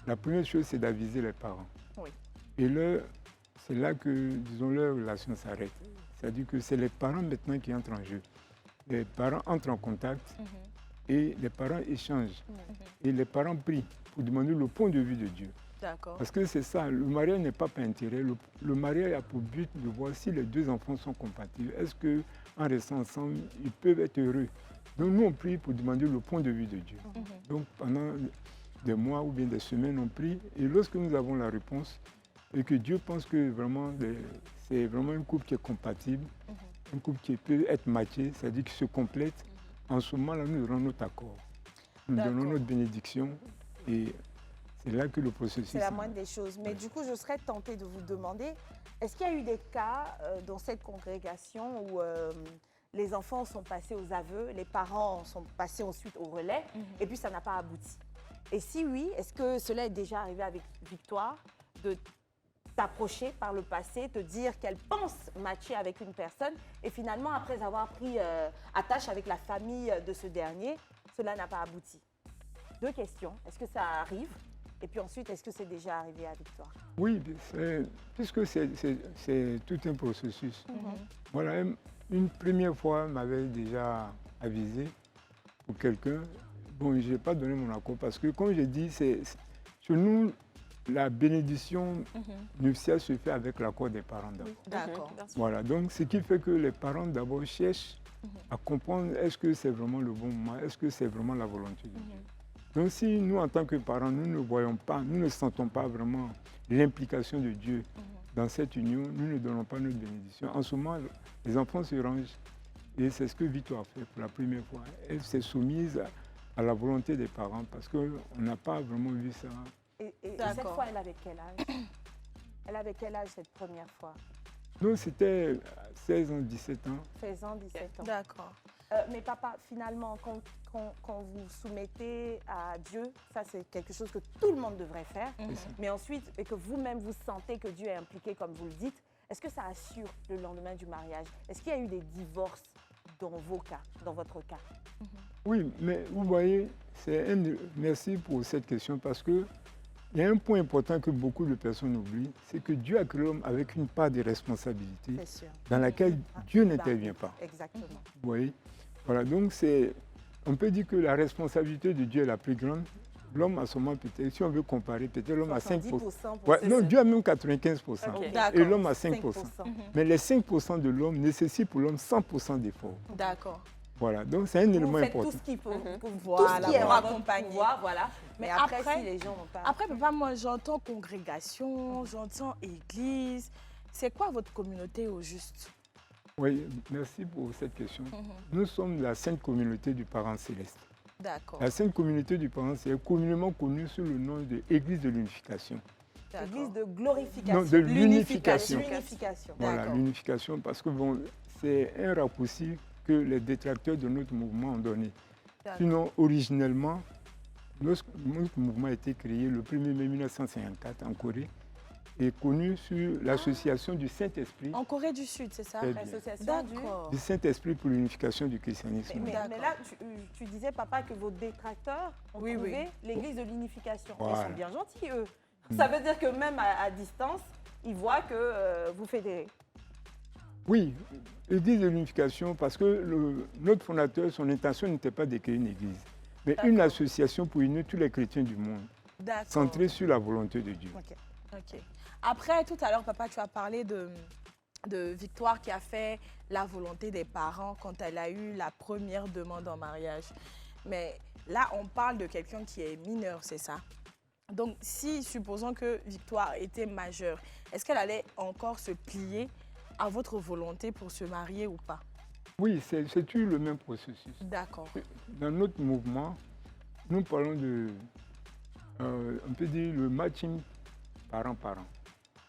Speaker 5: la première chose, c'est d'aviser les parents.
Speaker 4: Oui.
Speaker 5: Et là, c'est là que, disons, leur relation s'arrête. C'est-à-dire que c'est les parents maintenant qui entrent en jeu. Les parents entrent en contact et les parents échangent. Et les parents prient pour demander le point de vue de Dieu.
Speaker 4: D'accord.
Speaker 5: Parce que c'est ça, le mariage n'est pas par intérêt. Le mariage a pour but de voir si les deux enfants sont compatibles. Est-ce qu'en restant ensemble, ils peuvent être heureux? Donc nous, on prie pour demander le point de vue de Dieu. Donc pendant des mois ou bien des semaines, on prie. Et lorsque nous avons la réponse, et que Dieu pense que vraiment c'est vraiment un couple qui est compatible, un couple qui peut être matché, c'est-à-dire qui se complète, en ce moment-là, nous donnons notre accord. Nous donnons notre bénédiction et c'est là que le processus...
Speaker 1: C'est la moindre des choses. Mais du coup, je serais tentée de vous demander, est-ce qu'il y a eu des cas dans cette congrégation où les enfants sont passés aux aveux, les parents sont passés ensuite au relais, et puis ça n'a pas abouti? Et si oui, est-ce que cela est déjà arrivé avec Victoire, de t'approcher par le passé, te dire qu'elle pense matcher avec une personne, et finalement, après avoir pris attache avec la famille de ce dernier, cela n'a pas abouti? Deux questions. Est-ce que ça arrive? Et puis ensuite, est-ce que c'est déjà arrivé à Victoire?
Speaker 5: Oui, puisque c'est tout un processus. Voilà, une première fois, elle m'avait déjà avisé pour quelqu'un. Bon, je n'ai pas donné mon accord parce que, comme j'ai dit, chez nous, la bénédiction nuptiale se fait avec l'accord des parents d'abord.
Speaker 4: D'accord.
Speaker 5: Voilà, donc ce qui fait que les parents d'abord cherchent à comprendre est-ce que c'est vraiment le bon moment, est-ce que c'est vraiment la volonté de Dieu. Donc si nous, en tant que parents, nous ne voyons pas, nous ne sentons pas vraiment l'implication de Dieu dans cette union, nous ne donnons pas notre bénédiction. En ce moment, les enfants se rangent et c'est ce que Victoire a fait pour la première fois. Elle s'est soumise à la volonté des parents parce qu'on n'a pas vraiment vu ça.
Speaker 1: Et cette fois, elle avait quel âge? Elle avait quel âge cette première fois?
Speaker 5: Donc c'était 16 ans, 17 ans.
Speaker 1: 16 ans, 17 ans.
Speaker 4: D'accord.
Speaker 1: Mais papa, finalement, quand vous soumettez à Dieu, ça c'est quelque chose que tout le monde devrait faire. Mais ensuite, et que vous-même vous sentez que Dieu est impliqué comme vous le dites, est-ce que ça assure le lendemain du mariage? Est-ce qu'il y a eu des divorces dans vos cas, dans votre cas?
Speaker 5: Oui, mais vous voyez, merci pour cette question parce que il y a un point important que beaucoup de personnes oublient, c'est que Dieu a créé l'homme avec une part de responsabilité dans laquelle Dieu n'intervient pas.
Speaker 1: Exactement.
Speaker 5: Vous voyez? Voilà, donc on peut dire que la responsabilité de Dieu est la plus grande. L'homme a seulement peut-être, si on veut comparer, peut-être l'homme a 5%. Ouais, non, Dieu a même 95%.
Speaker 3: Okay.
Speaker 5: Et l'homme a 5%. Mais les 5% de l'homme nécessitent pour l'homme 100% d'efforts.
Speaker 4: D'accord.
Speaker 5: Voilà, donc c'est un élément
Speaker 1: Vous faites
Speaker 5: important.
Speaker 1: tout ce qu'il faut,
Speaker 4: Voilà,
Speaker 1: tout ce qui est
Speaker 4: pour
Speaker 1: en votre
Speaker 4: accompagner.
Speaker 1: pouvoir, voilà. Mais après,
Speaker 4: après-
Speaker 1: si les gens n'ont pas...
Speaker 4: Après, papa, moi, j'entends congrégation, j'entends église. C'est quoi votre communauté au juste?
Speaker 5: Oui, merci pour cette question. Nous sommes la Sainte Communauté du Parent Céleste.
Speaker 4: D'accord.
Speaker 5: La Sainte Communauté du Parent Céleste est communément connue sous le nom de Église de l'Unification.
Speaker 1: Église de glorification.
Speaker 5: Non, de l'unification.
Speaker 1: L'unification.
Speaker 5: Voilà,
Speaker 4: D'accord.
Speaker 5: l'unification, parce que bon, c'est un raccourci que les détracteurs de notre mouvement ont donné.
Speaker 4: D'accord.
Speaker 5: Sinon, originellement, notre mouvement a été créé le 1er mai 1954 en Corée et connu sur l'association du Saint-Esprit.
Speaker 4: En Corée du Sud, c'est ça?
Speaker 5: Très bien.
Speaker 1: L'association du...
Speaker 4: D'accord.
Speaker 5: Du Saint-Esprit pour l'unification du christianisme.
Speaker 1: Mais
Speaker 4: D'accord.
Speaker 1: là, tu disais, papa, que vos détracteurs ont
Speaker 4: Oui,
Speaker 1: trouvé
Speaker 4: oui.
Speaker 1: l'église de l'unification.
Speaker 5: Voilà.
Speaker 1: Ils sont bien gentils, eux. Ça veut dire que même à distance, ils voient que vous fédérez.
Speaker 5: Oui, l'église de l'unification, parce que notre fondateur, son intention n'était pas de créer une église, mais une association pour unir tous les chrétiens du monde,
Speaker 4: D'accord.
Speaker 5: centrée sur la volonté de Dieu.
Speaker 4: Ok. Après, tout à l'heure, papa, tu as parlé de Victoire qui a fait la volonté des parents quand elle a eu la première demande en mariage. Mais là, on parle de quelqu'un qui est mineur, c'est ça? Donc, si, supposons que Victoire était majeure, est-ce qu'elle allait encore se plier à votre volonté pour se marier ou pas?
Speaker 5: Oui, c'est toujours le même processus.
Speaker 4: D'accord.
Speaker 5: Dans notre mouvement, nous parlons de, on peut dire, le matching parent-parent.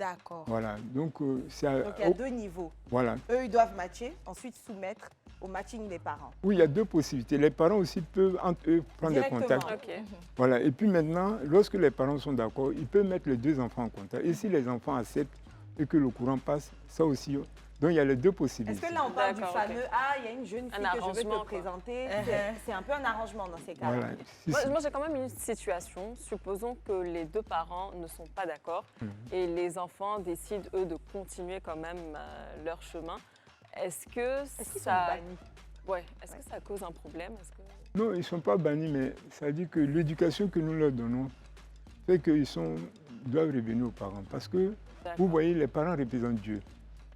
Speaker 6: D'accord.
Speaker 5: Voilà, donc c'est
Speaker 1: Donc il y a deux niveaux.
Speaker 5: voilà.
Speaker 1: Eux, ils doivent matcher, ensuite soumettre au matching des parents.
Speaker 5: Oui, il y a deux possibilités. Les parents aussi peuvent entre eux prendre des
Speaker 1: Directement.
Speaker 5: contacts.
Speaker 3: Ok.
Speaker 5: Voilà. Et puis maintenant, lorsque les parents sont d'accord, ils peuvent mettre les deux enfants en contact. Et si les enfants acceptent et que le courant passe, ça aussi. Donc il y a les deux
Speaker 1: Est-ce
Speaker 5: possibilités.
Speaker 1: que là, on parle du
Speaker 3: D'accord,
Speaker 1: fameux Ah, il y a une jeune fille que je veux
Speaker 3: arrangement,
Speaker 1: te
Speaker 3: quoi.
Speaker 1: présenter. C'est un peu un arrangement dans ces cas-là.
Speaker 5: Voilà. Si,
Speaker 3: Moi,
Speaker 5: si.
Speaker 3: moi, j'ai quand même une situation. Supposons que les deux parents ne sont pas d'accord et les enfants décident, eux, de continuer quand même leur chemin. Est-ce que
Speaker 1: Est-ce qu'ils sont
Speaker 3: ça...
Speaker 1: bannis?
Speaker 3: Ouais. Est-ce que ça cause un problème? Est-ce que...
Speaker 5: Non, ils ne sont pas bannis, mais ça dit que l'éducation que nous leur donnons fait qu'ils doivent revenir aux parents. Parce que,
Speaker 3: D'accord.
Speaker 5: vous voyez, les parents représentent Dieu.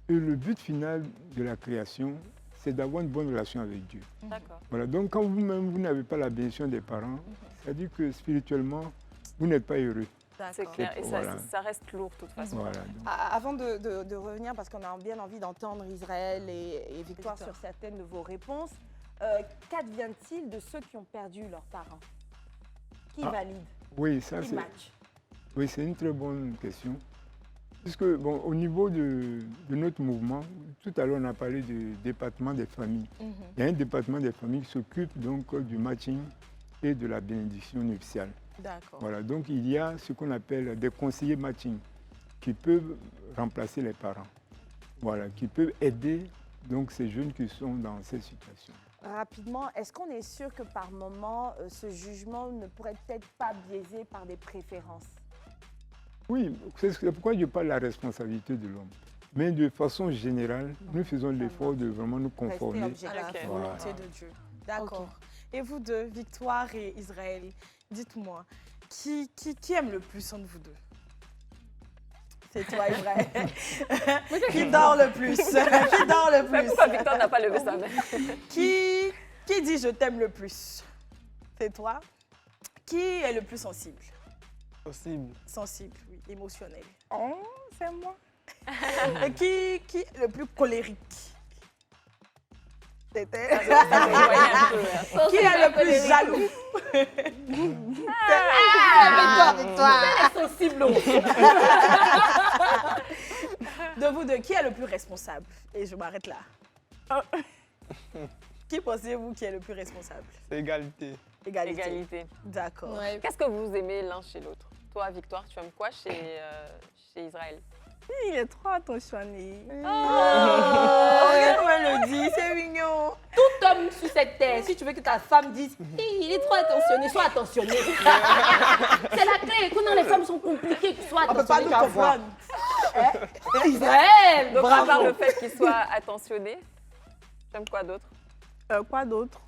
Speaker 5: Et le but final de la création, c'est d'avoir une bonne relation avec Dieu.
Speaker 3: D'accord.
Speaker 5: Voilà, donc quand vous-même, vous n'avez pas la bénédiction des parents, ça dit que spirituellement, vous n'êtes pas heureux.
Speaker 3: C'est clair. Et
Speaker 5: Voilà.
Speaker 3: ça reste lourd, de toute façon.
Speaker 5: Voilà, donc.
Speaker 1: Avant de revenir, parce qu'on a bien envie d'entendre Israël et Victoire sur certaines de vos réponses, qu'advient-il de ceux qui ont perdu leurs parents? Qui valide?
Speaker 5: Oui, ça
Speaker 1: Qui
Speaker 5: c'est...
Speaker 1: match?
Speaker 5: Oui, c'est une très bonne question. Puisque, bon, au niveau de notre mouvement, tout à l'heure, on a parlé du département des familles. Il y a un département des familles qui s'occupe donc du matching et de la bénédiction nuptiale.
Speaker 6: D'accord.
Speaker 5: Voilà, donc il y a ce qu'on appelle des conseillers matching qui peuvent remplacer les parents. Voilà, qui peuvent aider donc ces jeunes qui sont dans cette situation.
Speaker 1: Rapidement, est-ce qu'on est sûr que par moment, ce jugement ne pourrait peut-être pas biaisé par des préférences?
Speaker 5: Oui, c'est pourquoi je parle de la responsabilité de l'homme. Mais de façon générale, nous faisons l'effort de vraiment nous conformer.
Speaker 1: Rester
Speaker 6: À la
Speaker 1: objectif.
Speaker 6: volonté de Dieu. D'accord. Et vous deux, Victoire et Israël, dites-moi, qui aime le plus entre vous deux? C'est toi, Israël. Qui dort le plus? Qui dort le plus?
Speaker 3: Pourquoi Victor n'a pas levé sa main?
Speaker 6: Qui dit je t'aime le plus? C'est toi. Qui est le plus sensible?
Speaker 2: Possible.
Speaker 6: Sensible, oui, émotionnel.
Speaker 4: Oh, c'est moi.
Speaker 6: Et qui est le plus colérique? C'était. Qui est le plus jaloux?
Speaker 1: Sensible.
Speaker 6: De vous deux, qui est le plus responsable? Et je m'arrête là. Qui pensez-vous qui est le plus responsable?
Speaker 2: C'est égalité.
Speaker 6: Égalité.
Speaker 3: Égalité.
Speaker 6: D'accord.
Speaker 3: Ouais. Qu'est-ce que vous aimez l'un chez l'autre? Toi, Victoire, tu aimes quoi chez Israël?
Speaker 4: Il est trop attentionné.
Speaker 6: Regarde comment elle le dit, c'est mignon.
Speaker 7: Tout homme sur cette terre, si tu veux que ta femme dise il est trop attentionné, sois attentionné. C'est la clé. Quand les femmes sont compliquées, que sois
Speaker 6: On ne peut pas
Speaker 7: attentionné.
Speaker 6: nous comprendre.
Speaker 7: Israël,
Speaker 3: Donc, à
Speaker 7: bravo.
Speaker 3: part le fait qu'il soit attentionné, tu aimes quoi d'autre?
Speaker 4: Quoi d'autre?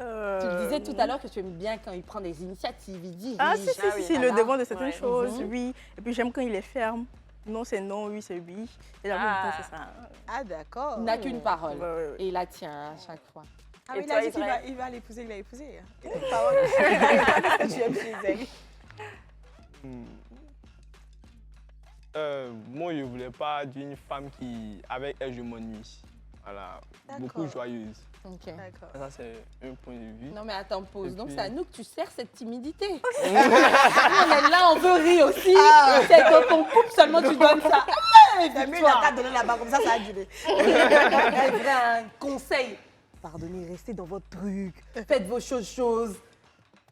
Speaker 7: Tu le disais tout à l'heure que tu aimes bien quand il prend des initiatives, il dirige.
Speaker 4: Ah, si,
Speaker 3: Ah oui.
Speaker 4: si, le
Speaker 7: Voilà.
Speaker 4: devant de certaines
Speaker 3: Ouais.
Speaker 4: choses, oui. Et puis j'aime quand il est ferme. Non, c'est non, oui, c'est oui. Et la
Speaker 3: Ah.
Speaker 4: c'est ça.
Speaker 6: Ah, d'accord.
Speaker 7: Il n'a qu'une parole.
Speaker 4: Ouais, ouais, ouais.
Speaker 7: Et il la tient à chaque fois.
Speaker 6: Ah,
Speaker 3: Et
Speaker 6: mais il
Speaker 3: toi,
Speaker 6: a dit qu'il
Speaker 3: Israël?
Speaker 6: va l'épouser, il va épouser. Il a une parole. Qu'est-ce que tu aimes chez elle?
Speaker 2: Moi, je ne voulais pas d'une femme qui, avec elle, je m'ennuie. Voilà, beaucoup
Speaker 6: D'accord.
Speaker 2: joyeuse.
Speaker 7: Ok.
Speaker 6: D'accord.
Speaker 2: Ça, c'est un point de vue.
Speaker 7: Non mais attends, pause.
Speaker 2: Et
Speaker 7: Donc
Speaker 2: puis-
Speaker 7: c'est à nous que tu sers cette timidité. Nous, on est là, on veut rire aussi. C'est quand on coupe seulement tu donnes ça.
Speaker 6: T'as mis la carte donnée là-bas, comme ça a duré.
Speaker 1: C'est vrai, un conseil. Pardonnez, restez dans votre truc. Faites vos choses.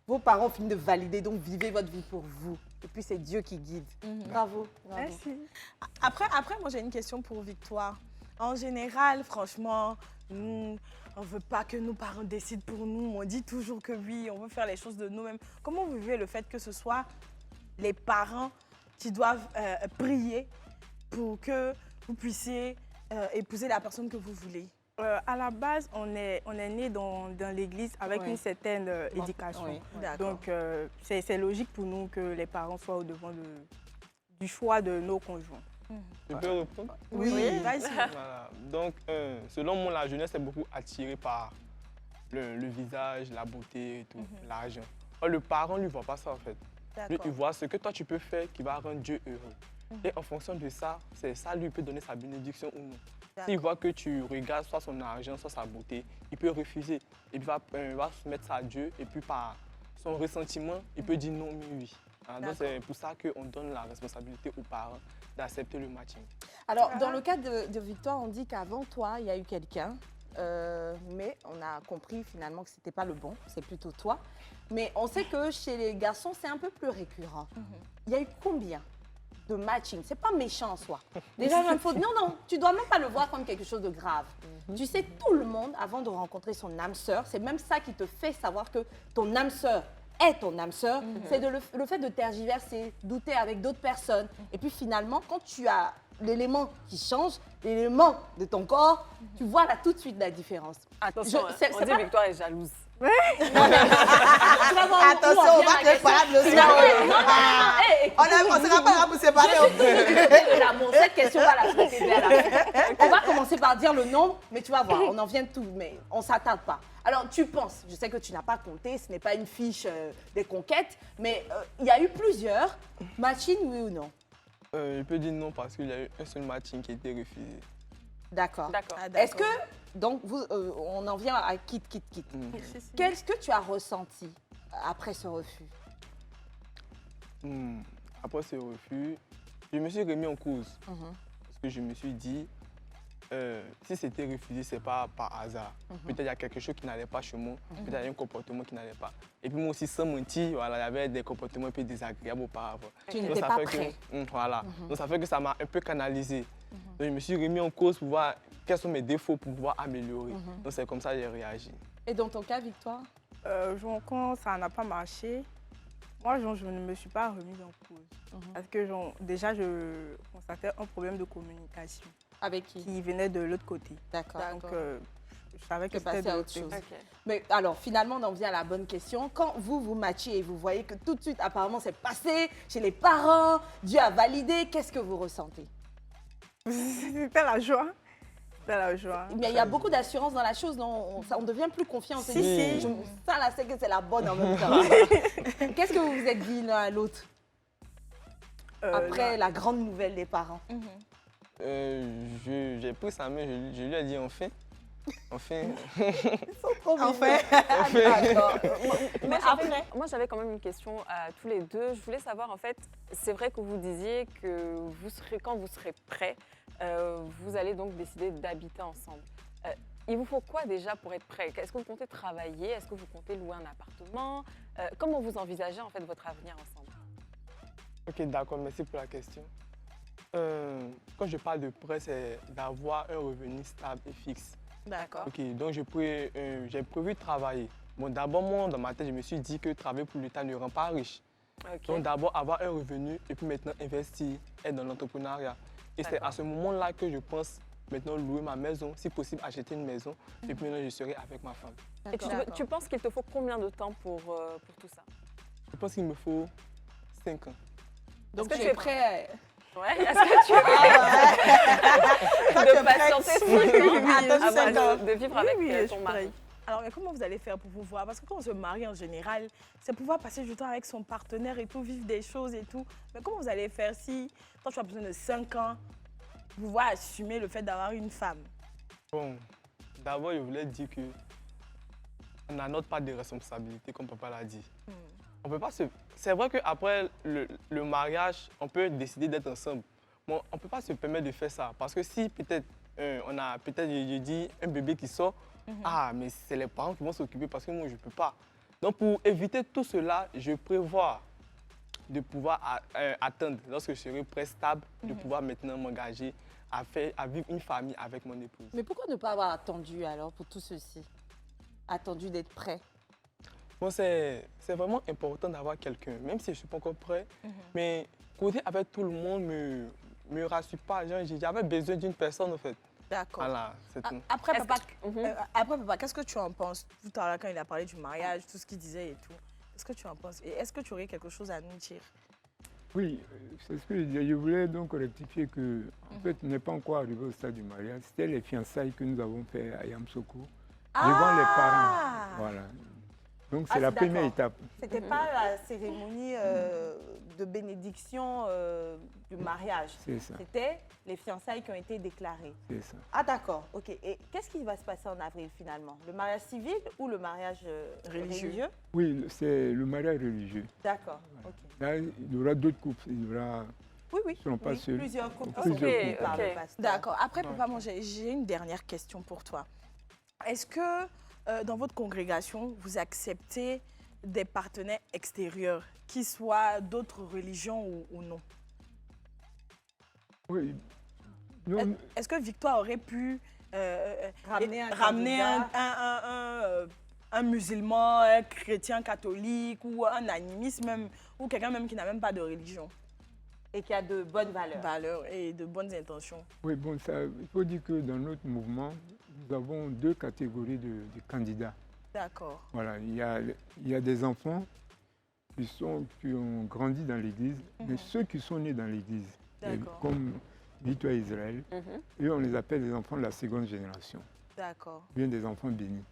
Speaker 1: Vos parents finissent de valider, donc vivez votre vie pour vous. Et puis c'est Dieu qui guide. Bravo. Bravo.
Speaker 4: Merci.
Speaker 6: Après, moi, j'ai une question pour Victoire. En général, franchement, on ne veut pas que nos parents décident pour nous. On dit toujours que oui, on veut faire les choses de nous-mêmes. Comment vous vivez le fait que ce soit les parents qui doivent prier pour que vous puissiez épouser la personne que vous voulez?
Speaker 4: À la base, on est né dans l'église avec
Speaker 7: Ouais.
Speaker 4: une certaine éducation.
Speaker 7: Oui.
Speaker 6: D'accord.
Speaker 4: Donc, c'est logique pour nous que les parents soient au devant du choix de nos conjoints.
Speaker 2: Je peux répondre?
Speaker 6: Oui, vas-y.
Speaker 2: Voilà. Donc, selon moi, la jeunesse est beaucoup attirée par le visage, la beauté et tout, l'argent. Or, le parent ne lui voit pas ça en fait. Lui, il
Speaker 6: D'accord.
Speaker 2: voit ce que toi tu peux faire qui va rendre Dieu heureux. Et en fonction de ça, c'est ça lui peut donner sa bénédiction ou non. S'il voit que tu regardes soit son argent, soit sa beauté, il peut refuser. Il va se mettre ça à Dieu et puis par son ressentiment, il peut dire non, mais oui. Voilà, donc c'est pour ça qu'on donne la responsabilité aux parents d'accepter le matching.
Speaker 6: Alors, dans le cas de Victoire, on dit qu'avant toi, il y a eu quelqu'un, mais on a compris finalement que ce n'était pas le bon, c'est plutôt toi. Mais on sait que chez les garçons, c'est un peu plus récurrent. Il y a eu combien de matching? C'est pas méchant en soi. Déjà, il faut... Non, tu dois même pas le voir comme quelque chose de grave. Tu sais, tout le monde, avant de rencontrer son âme sœur, c'est même ça qui te fait savoir que ton âme sœur est ton âme sœur, c'est le fait de tergiverser, douter avec d'autres personnes. Et puis finalement, quand tu as l'élément qui change, l'élément de ton corps, tu vois là tout de suite la différence.
Speaker 3: Attention,
Speaker 6: c'est
Speaker 3: on dit
Speaker 6: pas-
Speaker 3: Victoire est jalouse.
Speaker 1: Attention, on va te parler le soir. On ne sera pas là pour séparer.
Speaker 6: L'amour, cette question va la traiter dès la fin. On va commencer par dire le nombre, mais tu vas voir, on en vient de tout, mais on ne s'attarde pas. Alors, tu penses, je sais que tu n'as pas compté, ce n'est pas une fiche des conquêtes, mais il y a eu plusieurs matching, oui ou non?
Speaker 2: Je peux dire non parce qu'il y a eu un seul matching qui a été refusé.
Speaker 6: D'accord.
Speaker 3: D'accord.
Speaker 6: Est-ce que, donc, on en vient à quitte. Qu'est-ce que tu as ressenti après ce refus?
Speaker 2: Après ce refus, je me suis remis en cause. Parce que je me suis dit, si c'était refusé, ce n'est pas par hasard. Peut-être il y a quelque chose qui n'allait pas chez moi, peut-être il y a un comportement qui n'allait pas. Et puis moi aussi, sans mentir, voilà, il y avait des comportements un peu désagréables auparavant.
Speaker 6: Tu
Speaker 2: Donc,
Speaker 6: n'étais
Speaker 2: ça
Speaker 6: pas
Speaker 2: fait
Speaker 6: prêt.
Speaker 2: Voilà. Donc ça fait que ça m'a un peu canalisé. Donc je me suis remis en cause pour voir quels sont mes défauts pour pouvoir améliorer. Donc c'est comme ça que j'ai réagi.
Speaker 6: Et dans ton cas, Victoire?
Speaker 4: Quand ça n'a pas marché, moi, je ne me suis pas remise en cause. Parce que déjà, je constatais un problème de communication
Speaker 6: Avec qui?
Speaker 4: qui venait de l'autre côté.
Speaker 6: D'accord.
Speaker 4: Donc, je savais que
Speaker 6: Que passer
Speaker 4: c'était
Speaker 6: à
Speaker 4: de
Speaker 6: autre
Speaker 4: l'autre
Speaker 6: chose.
Speaker 4: côté.
Speaker 6: Mais alors, finalement, on en vient à la bonne question. Quand vous matchez et vous voyez que tout de suite, apparemment, c'est passé chez les parents, Dieu a validé, qu'est-ce que vous ressentez?
Speaker 4: C'était la joie. C'était la joie.
Speaker 6: Mais il y a beaucoup d'assurance dans la chose, non? On devient plus confiant. On se dit, ça là, c'est que c'est la bonne en même temps. Qu'est-ce que vous vous êtes dit l'un à l'autre après la grande nouvelle des parents?
Speaker 2: J'ai pris sa main, je lui ai dit enfin. Enfin.
Speaker 3: Mais moi, j'avais quand même une question à tous les deux. Je voulais savoir, en fait, c'est vrai que vous disiez que quand vous serez prêts, vous allez donc décider d'habiter ensemble. Il vous faut quoi déjà pour être prêt? Est-ce que vous comptez travailler? Est-ce que vous comptez louer un appartement? Comment vous envisagez en fait votre avenir ensemble?
Speaker 2: Ok, d'accord, merci pour la question. Quand je parle de prêt, c'est d'avoir un revenu stable et fixe.
Speaker 6: D'accord.
Speaker 2: Ok, donc j'ai prévu de travailler. Bon, d'abord, moi, dans ma tête, je me suis dit que travailler pour l'État ne rend pas riche.
Speaker 3: Okay.
Speaker 2: Donc d'abord, avoir un revenu et puis maintenant investir, être dans l'entrepreneuriat. Et c'est à ce moment-là que je pense maintenant louer ma maison, si possible acheter une maison, et puis maintenant je serai avec ma femme.
Speaker 3: Et tu penses qu'il te faut combien de temps pour tout ça?
Speaker 2: Je pense qu'il me faut 5 ans.
Speaker 6: Donc tu es prêt?
Speaker 3: Ouais, est-ce que tu es prêt de patienter 5 ans avant de vivre avec ton mari?
Speaker 4: Alors, mais comment vous allez faire pour vous voir? Parce que quand on se marie en général, c'est pouvoir passer du temps avec son partenaire et tout, vivre des choses et tout. Mais comment vous allez faire si, toi, tu as besoin de 5 ans, pouvoir assumer le fait d'avoir une femme?
Speaker 2: Bon, d'abord, je voulais dire que on a notre part de responsabilité, comme papa l'a dit. On peut pas se... C'est vrai qu'après le mariage, on peut décider d'être ensemble. Bon, on ne peut pas se permettre de faire ça. Parce que si peut-être on a, peut-être, je dis, un bébé qui sort, ah, mais c'est les parents qui vont s'occuper parce que moi, je ne peux pas. Donc, pour éviter tout cela, je prévois de pouvoir attendre, lorsque je serai prêt, stable, de pouvoir maintenant m'engager à vivre une famille avec mon épouse.
Speaker 6: Mais pourquoi ne pas avoir attendu alors pour tout ceci? Attendu d'être prêt?
Speaker 2: Bon, c'est vraiment important d'avoir quelqu'un, même si je ne suis pas encore prêt. Mais causer avec tout le monde ne me rassure pas. J'avais besoin d'une personne, en fait.
Speaker 4: D'accord.
Speaker 2: Voilà, c'est tout.
Speaker 4: Après, papa, qu'est-ce que tu en penses? Tout à l'heure, quand il a parlé du mariage, tout ce qu'il disait et tout, qu'est-ce que tu en penses? Et est-ce que tu aurais quelque chose à nous dire?
Speaker 5: Oui, c'est ce que je disais. Je voulais donc rectifier que, en fait, on n'est pas encore arrivé au stade du mariage. C'était les fiançailles que nous avons fait à Yamsoko, devant les parents. Voilà. Donc, c'est
Speaker 1: Ah,
Speaker 5: la
Speaker 1: c'est
Speaker 5: première
Speaker 1: d'accord.
Speaker 5: étape.
Speaker 1: C'était pas la cérémonie de bénédiction du mariage.
Speaker 5: C'est ça,
Speaker 1: C'était les fiançailles qui ont été déclarées.
Speaker 5: c'est ça.
Speaker 1: Ah d'accord, ok. Et qu'est-ce qui va se passer en avril finalement? Le mariage civil ou le mariage religieux?
Speaker 5: Oui, c'est le mariage religieux.
Speaker 1: D'accord, ok.
Speaker 5: Là, il y aura d'autres couples. Il y aura,
Speaker 1: Oui, oui.
Speaker 5: ils ne seront pas
Speaker 1: oui,
Speaker 5: seuls.
Speaker 1: plusieurs couples
Speaker 5: Plusieurs
Speaker 1: sont
Speaker 5: couples.
Speaker 1: par le
Speaker 3: Ok.
Speaker 1: pasteur.
Speaker 4: D'accord. Après,
Speaker 5: Ouais.
Speaker 4: papa, moi, j'ai une dernière question pour toi. Est-ce que dans votre congrégation, vous acceptez des partenaires extérieurs, qu'ils soient d'autres religions ou non?
Speaker 5: Oui. Nous,
Speaker 4: Est-ce que Victoire aurait pu
Speaker 1: Ramener un
Speaker 4: ramener
Speaker 1: candidat.
Speaker 4: un musulman, un chrétien catholique ou un animiste même, ou quelqu'un même qui n'a même pas de religion,
Speaker 1: Et qui a de bonnes valeurs.
Speaker 4: valeurs et de bonnes intentions?
Speaker 5: oui, bon, ça, il faut dire que dans notre mouvement, nous avons deux catégories de candidats.
Speaker 4: D'accord.
Speaker 5: Voilà, il y a des enfants qui ont grandi dans l'Église, mais ceux qui sont nés dans l'Église,
Speaker 4: D'accord.
Speaker 5: comme Victoire Israël, eux, on les appelle les enfants de la seconde génération,
Speaker 4: D'accord.
Speaker 5: bien des enfants bénis.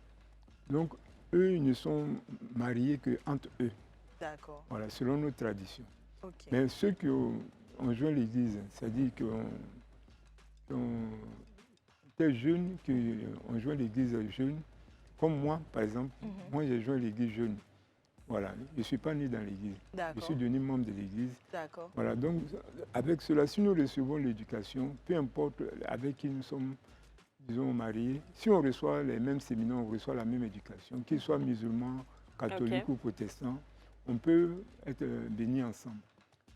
Speaker 5: Donc, eux, ils ne sont mariés qu'entre eux,
Speaker 4: D'accord.
Speaker 5: voilà, selon nos traditions.
Speaker 4: Ok.
Speaker 5: Mais ceux qui ont joint l'Église, c'est-à-dire qui étaient jeunes, qui ont joint l'Église jeune, comme moi, par exemple, moi j'ai joint l'Église jeune. Voilà, je ne suis pas né dans l'Église. Je
Speaker 4: D'accord.
Speaker 5: suis devenu membre de l'Église.
Speaker 4: D'accord.
Speaker 5: Voilà, donc avec cela, si nous recevons l'éducation, peu importe avec qui nous sommes, disons, mariés, si on reçoit les mêmes séminaires, on reçoit la même éducation, qu'ils soient musulmans, catholiques
Speaker 3: Ok.
Speaker 5: ou protestants, on peut être bénis ensemble.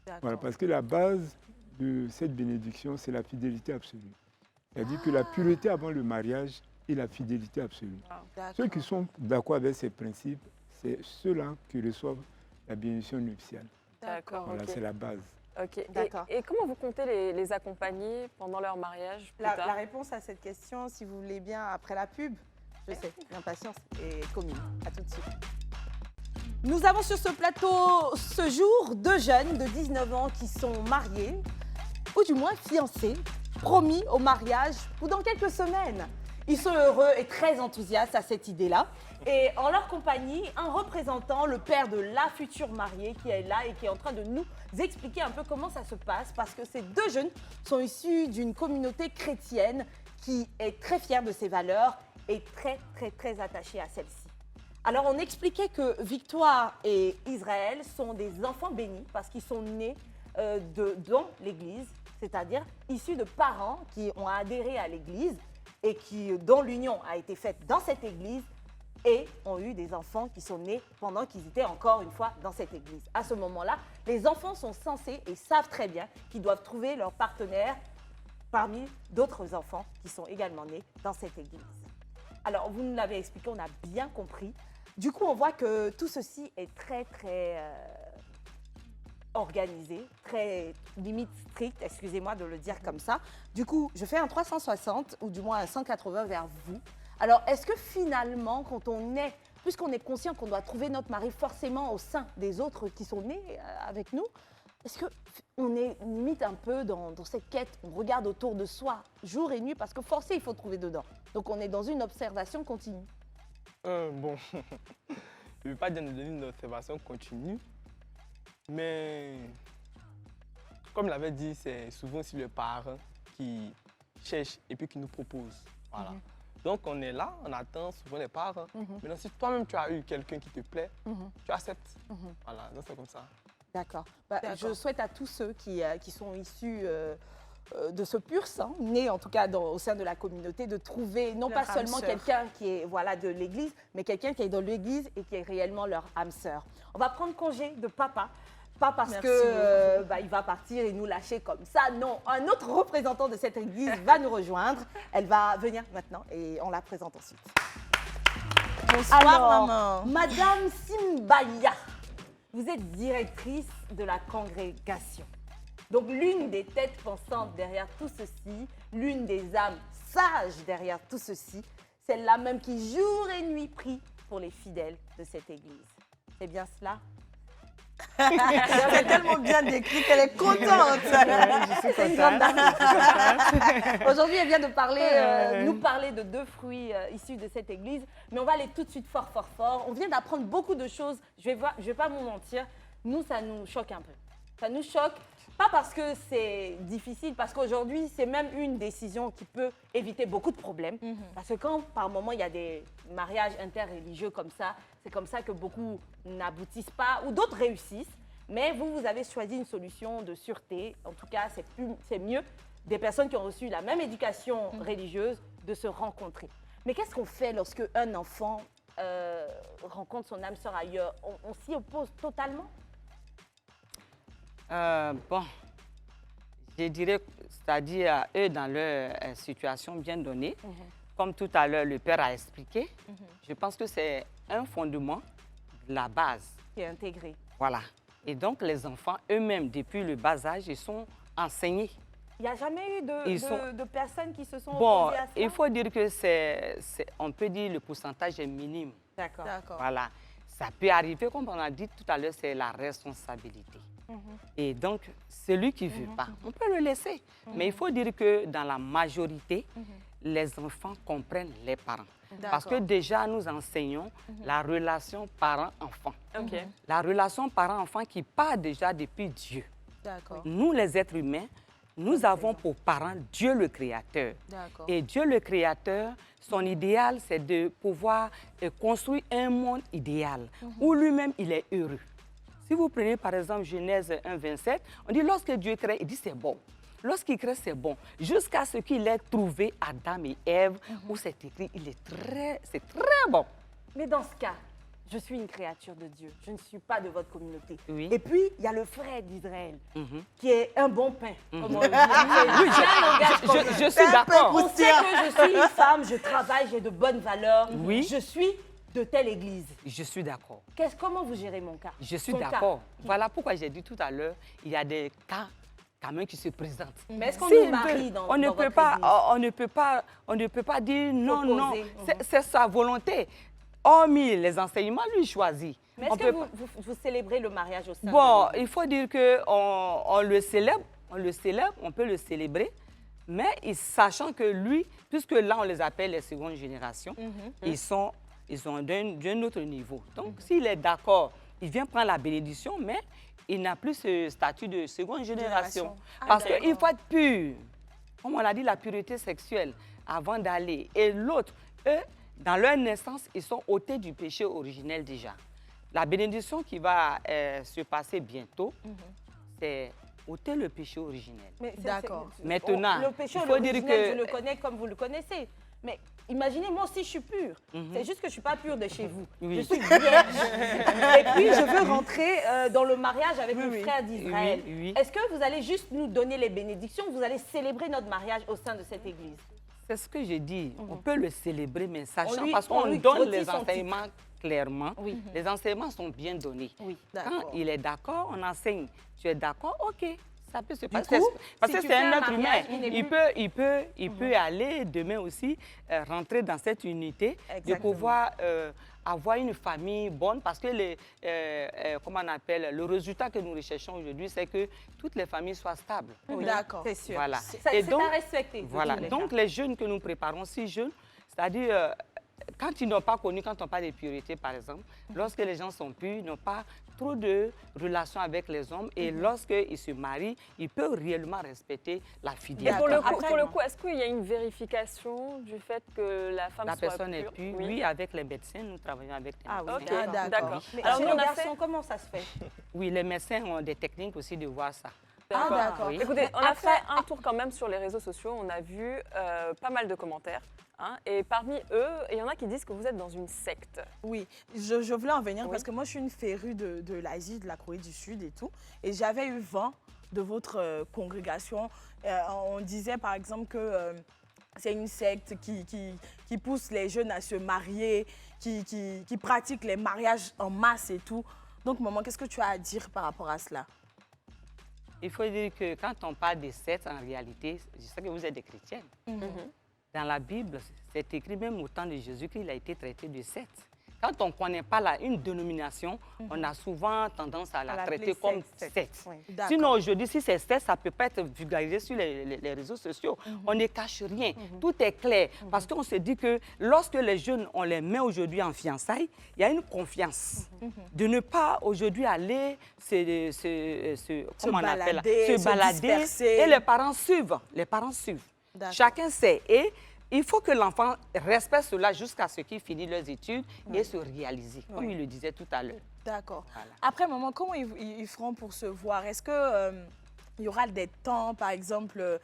Speaker 4: D'accord.
Speaker 5: Voilà, parce que la base de cette bénédiction, c'est la fidélité absolue. C'est-à-dire que la pureté avant le mariage et la fidélité absolue.
Speaker 4: D'accord.
Speaker 5: Ceux qui sont d'accord avec ces principes, c'est ceux-là qui reçoivent la bénédiction nuptiale.
Speaker 3: D'accord,
Speaker 5: Voilà,
Speaker 3: ok.
Speaker 5: c'est la base.
Speaker 3: Ok.
Speaker 1: D'accord.
Speaker 3: Et comment vous comptez les accompagner pendant leur mariage plus
Speaker 1: La
Speaker 3: tard?
Speaker 1: réponse à cette question, si vous voulez bien, après la pub, je sais, l'impatience est commune. À tout de suite. Nous avons sur ce plateau ce jour deux jeunes de 19 ans qui sont mariés, ou du moins fiancés, promis au mariage pour dans quelques semaines. Ils sont heureux et très enthousiastes à cette idée-là. Et en leur compagnie, un représentant, le père de la future mariée qui est là et qui est en train de nous expliquer un peu comment ça se passe parce que ces deux jeunes sont issus d'une communauté chrétienne qui est très fière de ses valeurs et très, très, très attachée à celle-ci. Alors, on expliquait que Victoire et Israël sont des enfants bénis parce qu'ils sont nés dans l'Église, c'est-à-dire issus de parents qui ont adhéré à l'Église et dont l'union a été faite dans cette Église et ont eu des enfants qui sont nés pendant qu'ils étaient encore une fois dans cette Église. À ce moment-là, les enfants sont censés et savent très bien qu'ils doivent trouver leur partenaire parmi d'autres enfants qui sont également nés dans cette Église. Alors, vous nous l'avez expliqué, on a bien compris. Du coup, on voit que tout ceci est très, très organisé, très limite strict, excusez-moi de le dire comme ça. Du coup, je fais un 360 ou du moins un 180 vers vous. Alors, est-ce que finalement, quand on est, puisqu'on est conscient qu'on doit trouver notre mari forcément au sein des autres qui sont nés avec nous, est-ce qu'on est limite un peu dans cette quête, on regarde autour de soi jour et nuit parce que forcément il faut trouver dedans. Donc on est dans une observation continue.
Speaker 2: Bon, je ne veux pas dire de donner une observation continue, mais comme l'avait dit, c'est souvent aussi le parent qui cherche et puis qui nous propose. Voilà. Donc on est là, on attend souvent les parents. Maintenant, si toi-même tu as eu quelqu'un qui te plaît, tu acceptes. Voilà, donc c'est comme ça.
Speaker 1: D'accord.
Speaker 4: D'accord.
Speaker 1: Je souhaite à tous ceux qui sont issus de ce pur sang, nés en tout cas au sein de la communauté, de trouver non
Speaker 4: Leur
Speaker 1: pas seulement
Speaker 4: âme sœur.
Speaker 1: quelqu'un qui est de l'Église, mais quelqu'un qui est dans l'Église et qui est réellement leur âme sœur. On va prendre congé de papa. Pas parce
Speaker 4: Merci
Speaker 1: que il va partir et nous lâcher comme ça. Non, un autre représentant de cette église va nous rejoindre. Elle va venir maintenant et on la présente ensuite.
Speaker 4: Bonsoir,
Speaker 1: Alors,
Speaker 4: maman.
Speaker 1: Madame Simbaya, vous êtes directrice de la congrégation. Donc l'une des têtes pensantes derrière tout ceci, l'une des âmes sages derrière tout ceci, celle-là même qui, jour et nuit, prie pour les fidèles de cette église. C'est bien cela?
Speaker 4: C'est tellement bien décrit qu'elle est contente.
Speaker 6: C'est une grande dame. Aujourd'hui, elle vient de parler, nous parler de 2 fruits issus de cette église. Mais on va aller tout de suite fort, fort, fort. On vient d'apprendre beaucoup de choses. Je vais pas vous mentir. Nous, ça nous choque un peu. Ça nous choque, pas parce que c'est difficile, parce qu'aujourd'hui, c'est même une décision qui peut éviter beaucoup de problèmes. Parce que quand, par moment, il y a des mariages interreligieux comme ça, c'est comme ça que beaucoup n'aboutissent pas, ou d'autres réussissent. Mais vous avez choisi une solution de sûreté. En tout cas, c'est mieux des personnes qui ont reçu la même éducation religieuse de se rencontrer. Mais qu'est-ce qu'on fait lorsque un enfant rencontre son âme sœur ailleurs? On s'y oppose totalement?
Speaker 8: Bon, je dirais, c'est-à-dire eux dans leur situation bien donnée, comme tout à l'heure le père a expliqué, je pense que c'est un fondement, la base.
Speaker 6: Qui est intégré.
Speaker 8: Voilà. Et donc les enfants eux-mêmes, depuis le bas âge, ils sont enseignés.
Speaker 6: Il n'y a jamais eu de personnes qui se sont
Speaker 8: Bon,
Speaker 6: opposées à ça?
Speaker 8: il faut dire que on peut dire le pourcentage est minime.
Speaker 6: D'accord.
Speaker 8: Voilà. Ça peut arriver, comme on a dit tout à l'heure, c'est la responsabilité. Et donc, celui qui ne veut pas, on peut le laisser. Mais il faut dire que dans la majorité, les enfants comprennent les parents. Parce que déjà, nous enseignons la relation parent-enfant. La relation parent-enfant qui part déjà depuis Dieu. Nous, les êtres humains, nous avons pour parent Dieu le Créateur. Et Dieu le Créateur, son idéal, c'est de pouvoir construire un monde idéal où lui-même, il est heureux. Si vous prenez par exemple Genèse 1, 27, on dit lorsque Dieu crée, il dit c'est bon. Lorsqu'il crée, c'est bon. Jusqu'à ce qu'il ait trouvé Adam et Ève, où c'est écrit, c'est très bon.
Speaker 6: Mais dans ce cas, je suis une créature de Dieu. Je ne suis pas de votre communauté.
Speaker 8: Oui.
Speaker 6: Et puis, il y a le frère d'Israël, qui est un bon pain, comme on le dit.
Speaker 8: Je suis d'accord.
Speaker 6: On sait que je suis une femme, je travaille, j'ai de bonnes valeurs.
Speaker 8: Oui.
Speaker 6: Je suis de telle église.
Speaker 8: Je suis d'accord.
Speaker 6: Comment vous gérez mon cas?
Speaker 8: Je suis
Speaker 6: Son cas.
Speaker 8: d'accord. Voilà pourquoi j'ai dit tout à l'heure, il y a des cas quand même qui se présentent.
Speaker 6: Mais est-ce qu'on
Speaker 8: Si
Speaker 6: nous marie dans
Speaker 8: on ne
Speaker 6: votre
Speaker 8: peut pas,
Speaker 6: église?
Speaker 8: on ne peut pas dire non,
Speaker 6: Opposer.
Speaker 8: non. C'est sa volonté. Hormis les enseignements, lui choisit.
Speaker 6: Mais est-ce que vous célébrez le mariage au sein
Speaker 8: Bon,
Speaker 6: de l'église?
Speaker 8: il faut dire qu'on le célèbre, on peut le célébrer, mais sachant que lui, puisque là on les appelle les secondes générations, ils sont d'un autre niveau. Donc s'il est d'accord, il vient prendre la bénédiction, mais il n'a plus ce statut de seconde génération. Parce qu'il faut être pur. Comme on l'a dit, la pureté sexuelle avant d'aller. Et l'autre, eux, dans leur naissance, ils sont ôtés du péché originel déjà. La bénédiction qui va se passer bientôt, c'est ôter le péché originel.
Speaker 6: D'accord.
Speaker 8: Maintenant,
Speaker 6: le péché
Speaker 8: il faut dire
Speaker 6: originel,
Speaker 8: que...
Speaker 6: je le connais comme vous le connaissez. Mais imaginez, moi aussi, je suis pure. C'est juste que je ne suis pas pure de chez vous.
Speaker 8: Oui.
Speaker 6: Je suis vierge. Et puis, je veux rentrer dans le mariage avec mon frère d'Israël.
Speaker 8: Oui.
Speaker 6: Est-ce que vous allez juste nous donner les bénédictions? Vous allez célébrer notre mariage au sein de cette église?
Speaker 8: C'est ce que j'ai dit. On peut le célébrer, mais sachant,
Speaker 6: lui-
Speaker 8: parce
Speaker 6: on
Speaker 8: qu'on
Speaker 6: lui
Speaker 8: donne
Speaker 6: retire
Speaker 8: les
Speaker 6: son
Speaker 8: enseignements clairement.
Speaker 6: Oui.
Speaker 8: Les enseignements sont bien donnés.
Speaker 6: Oui,
Speaker 8: Quand il est d'accord, on enseigne. Tu es d'accord? OK. Ça peut se
Speaker 6: Du
Speaker 8: passer.
Speaker 6: coup,
Speaker 8: Parce
Speaker 6: si
Speaker 8: que
Speaker 6: tu
Speaker 8: c'est
Speaker 6: fais
Speaker 8: un
Speaker 6: un
Speaker 8: être humain.
Speaker 6: mariage,
Speaker 8: Il peut aller demain aussi rentrer dans cette unité, de
Speaker 6: Exactement.
Speaker 8: pouvoir avoir une famille bonne, parce que comment on appelle, le résultat que nous recherchons aujourd'hui, c'est que toutes les familles soient stables.
Speaker 4: D'accord.
Speaker 6: C'est sûr.
Speaker 8: Voilà.
Speaker 6: C'est à respecter. de
Speaker 8: Voilà.
Speaker 6: tous les
Speaker 8: Donc
Speaker 6: cas.
Speaker 8: les jeunes que nous préparons, si jeunes, c'est-à-dire quand ils n'ont pas connu, quand on parle de purité par exemple, lorsque les gens sont purs, ils n'ont pas trop de relations avec les hommes, et lorsqu'ils se marient, ils peuvent réellement respecter la
Speaker 3: Et
Speaker 8: fidélité.
Speaker 3: pour le
Speaker 6: Absolument.
Speaker 3: coup, est-ce qu'il y a une vérification du fait que la femme
Speaker 8: La
Speaker 3: soit
Speaker 8: personne est
Speaker 3: pure?
Speaker 8: pure. Oui, avec les médecins, nous travaillons avec les
Speaker 6: Ah oui,
Speaker 8: médecins.
Speaker 3: Ok,
Speaker 4: Ah,
Speaker 3: d'accord.
Speaker 6: Mais
Speaker 3: Alors,
Speaker 6: chez
Speaker 3: nous,
Speaker 6: les
Speaker 3: on a
Speaker 6: garçons,
Speaker 3: fait...
Speaker 6: comment ça se fait?
Speaker 8: Oui, les médecins ont des techniques aussi de voir ça.
Speaker 4: Ah, d'accord.
Speaker 8: Oui.
Speaker 3: Écoutez, on a fait un tour quand même sur les réseaux sociaux. On a vu pas mal de commentaires. Et parmi eux, il y en a qui disent que vous êtes dans une secte.
Speaker 4: Oui, je voulais en venir
Speaker 3: Oui.
Speaker 4: parce que moi, je suis une férue de l'Asie, de la Corée du Sud et tout. Et j'avais eu vent de votre congrégation. On disait par exemple que c'est une secte qui pousse les jeunes à se marier, qui pratique les mariages en masse et tout. Donc, maman, qu'est-ce que tu as à dire par rapport à cela?
Speaker 8: Il faut dire que quand on parle de sectes, en réalité, je sais que vous êtes des chrétiennes. Dans la Bible, c'est écrit même au temps de Jésus qu'il a été traité de secte. Quand on ne connaît pas une dénomination, on a souvent tendance à la traiter comme secte. Sinon, aujourd'hui, si c'est secte, ça ne peut pas être vulgarisé sur les réseaux sociaux. On ne cache rien. Tout est clair. Parce qu'on se dit que lorsque les jeunes, on les met aujourd'hui en fiançailles, il y a une confiance. De ne pas aujourd'hui aller se balader. Et les parents suivent. Les parents suivent. Chacun sait. Et il faut que l'enfant respecte cela jusqu'à ce qu'il finisse leurs études et se réaliser, comme il le disait tout à l'heure.
Speaker 4: D'accord.
Speaker 8: Voilà.
Speaker 4: Après, maman, comment ils feront pour se voir? Est-ce que il y aura des temps, par exemple,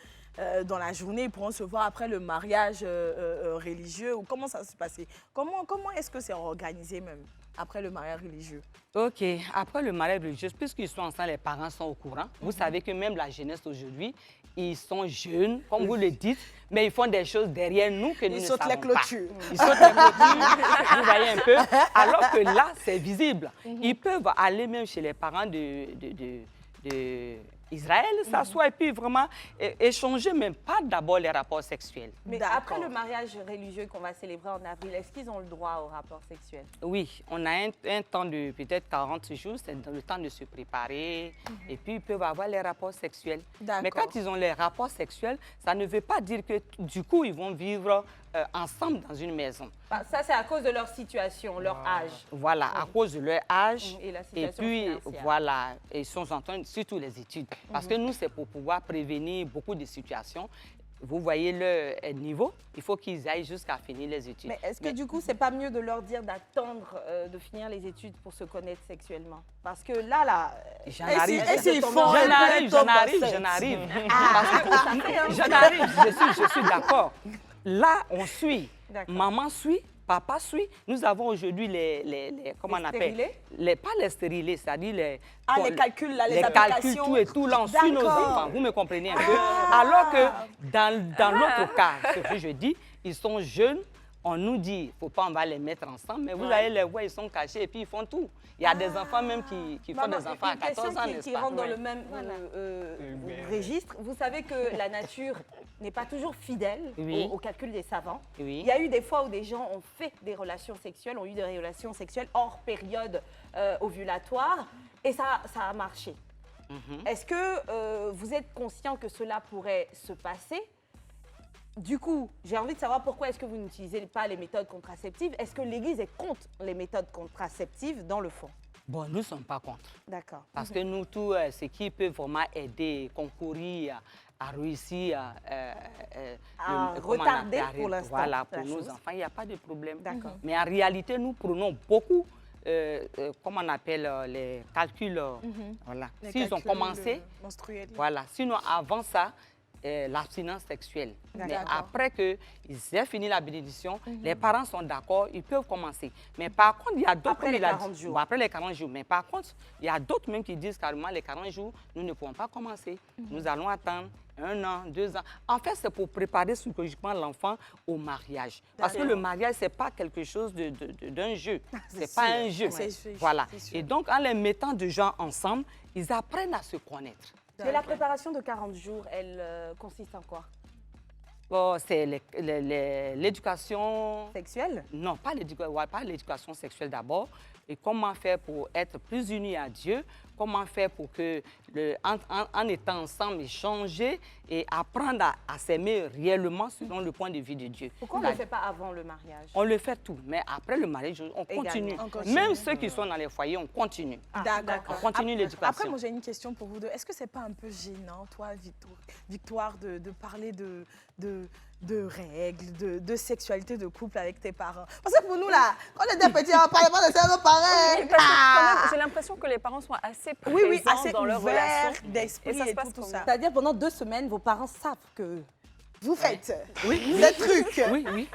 Speaker 4: dans la journée, ils pourront se voir après le mariage religieux? Ou comment ça va se passer? Comment est-ce que c'est organisé même après le mariage religieux?
Speaker 8: OK. Après le mariage religieux, puisqu'ils sont ensemble, les parents sont au courant. Vous savez que même la jeunesse aujourd'hui, ils sont jeunes, comme vous le dites, mais ils font des choses derrière nous que nous ne savons pas.
Speaker 4: Ils sautent les clôtures.
Speaker 8: Ils sautent les clôtures, vous voyez un peu. Alors que là, c'est visible. Ils peuvent aller même chez les parents d'Israël, s'asseoir et puis vraiment échanger, même pas d'abord les rapports sexuels.
Speaker 6: Mais après le mariage religieux qu'on va célébrer en avril, est-ce qu'ils ont le droit au rapport sexuel?
Speaker 8: Oui, on a un temps de peut-être 40 jours, c'est le temps de se préparer et puis ils peuvent avoir les rapports sexuels. Mais quand ils ont les rapports sexuels, ça ne veut pas dire que du coup ils vont vivre ensemble dans une maison.
Speaker 6: Ça, c'est à cause de leur situation, leur âge.
Speaker 8: Voilà, à cause de leur âge.
Speaker 6: Et la situation
Speaker 8: puis,
Speaker 6: financière.
Speaker 8: voilà, ils sont en train, surtout les études. Parce que nous, c'est pour pouvoir prévenir beaucoup de situations. Vous voyez leur niveau, il faut qu'ils aillent jusqu'à finir les études.
Speaker 6: Mais est-ce que du coup, c'est pas mieux de leur dire d'attendre de finir les études pour se connaître sexuellement? Parce que là...
Speaker 8: J'en arrive, je suis d'accord. Là, on suit. Maman suit, papa suit. Nous avons aujourd'hui comment on appelle? Pas les stérilés, c'est-à-dire les
Speaker 4: calculs, là, les
Speaker 8: calculs, tout et tout. Là, on suit nos enfants. Vous me comprenez un peu? Alors que dans l'autre cas, ce que je dis, ils sont jeunes. On nous dit, il ne faut pas, on va les mettre ensemble, mais vous allez les voir, ils sont cachés et puis ils font tout. Il y a des enfants même qui font des enfants à 14 ans, n'est-ce
Speaker 6: qui
Speaker 8: pas?
Speaker 6: rentrent dans le même registre. Vous savez que la nature n'est pas toujours fidèle au calcul des savants.
Speaker 8: Oui.
Speaker 6: Il y a eu des fois où des gens ont fait des relations sexuelles, ont eu des relations sexuelles hors période ovulatoire et ça a marché. Est-ce que vous êtes conscient que cela pourrait se passer? Du coup, j'ai envie de savoir pourquoi est-ce que vous n'utilisez pas les méthodes contraceptives? Est-ce que l'Église est contre les méthodes contraceptives dans le fond?
Speaker 8: Bon, nous ne sommes pas contre.
Speaker 6: D'accord.
Speaker 8: Parce que nous, tout ce qui peut vraiment aider, concourir à réussir,
Speaker 6: à retarder pour l'instant.
Speaker 8: Voilà, pour nos enfants, il n'y a pas de problème.
Speaker 6: D'accord.
Speaker 8: Mais en réalité, nous prenons beaucoup, comment on appelle, les calculs. Voilà. S'ils ont commencé, voilà. Sinon, avant ça, l'abstinence sexuelle. Mais après qu'ils aient fini la bénédiction, les parents sont d'accord, ils peuvent commencer. Mais par contre, il y a d'autres...
Speaker 6: Après les 40 jours.
Speaker 8: Après les 40 jours. Mais par contre, il y a d'autres même qui disent carrément les 40 jours, nous ne pouvons pas commencer. Nous allons attendre 1 an, 2 ans. En fait, c'est pour préparer psychologiquement l'enfant au mariage. Parce que le mariage, ce n'est pas quelque chose d'un jeu. Ce n'est pas un jeu. Voilà. Et donc, en les mettant de gens ensemble, ils apprennent à se connaître.
Speaker 6: Mais la préparation de 40 jours, elle consiste en quoi?
Speaker 8: Bon, c'est l'éducation...
Speaker 6: Sexuelle?
Speaker 8: Non, pas l'éducation sexuelle d'abord. Et comment faire pour être plus unis à Dieu? Comment faire pour que, en étant ensemble, échanger et apprendre à s'aimer réellement selon le point de vue de Dieu.
Speaker 6: Pourquoi on ne le fait pas avant le mariage?
Speaker 8: On le fait tout, mais après le mariage, on continue. Même ceux qui sont dans les foyers, on continue.
Speaker 4: D'accord.
Speaker 8: On continue l'éducation.
Speaker 4: Après, moi, j'ai une question pour vous deux. Est-ce que ce n'est pas un peu gênant, toi, Victoire, de parler de règles, de sexualité de couple avec tes parents? Parce que pour nous, là, quand on était petits, on ne parlait pas de ça à nos parents.
Speaker 3: J'ai l'impression que les parents sont assez présents
Speaker 4: assez
Speaker 3: dans leur relation.
Speaker 4: d'esprit et tout ça.
Speaker 6: C'est-à-dire, pendant 2 semaines, vos parents savent que
Speaker 4: vous faites
Speaker 6: des trucs.
Speaker 8: Oui.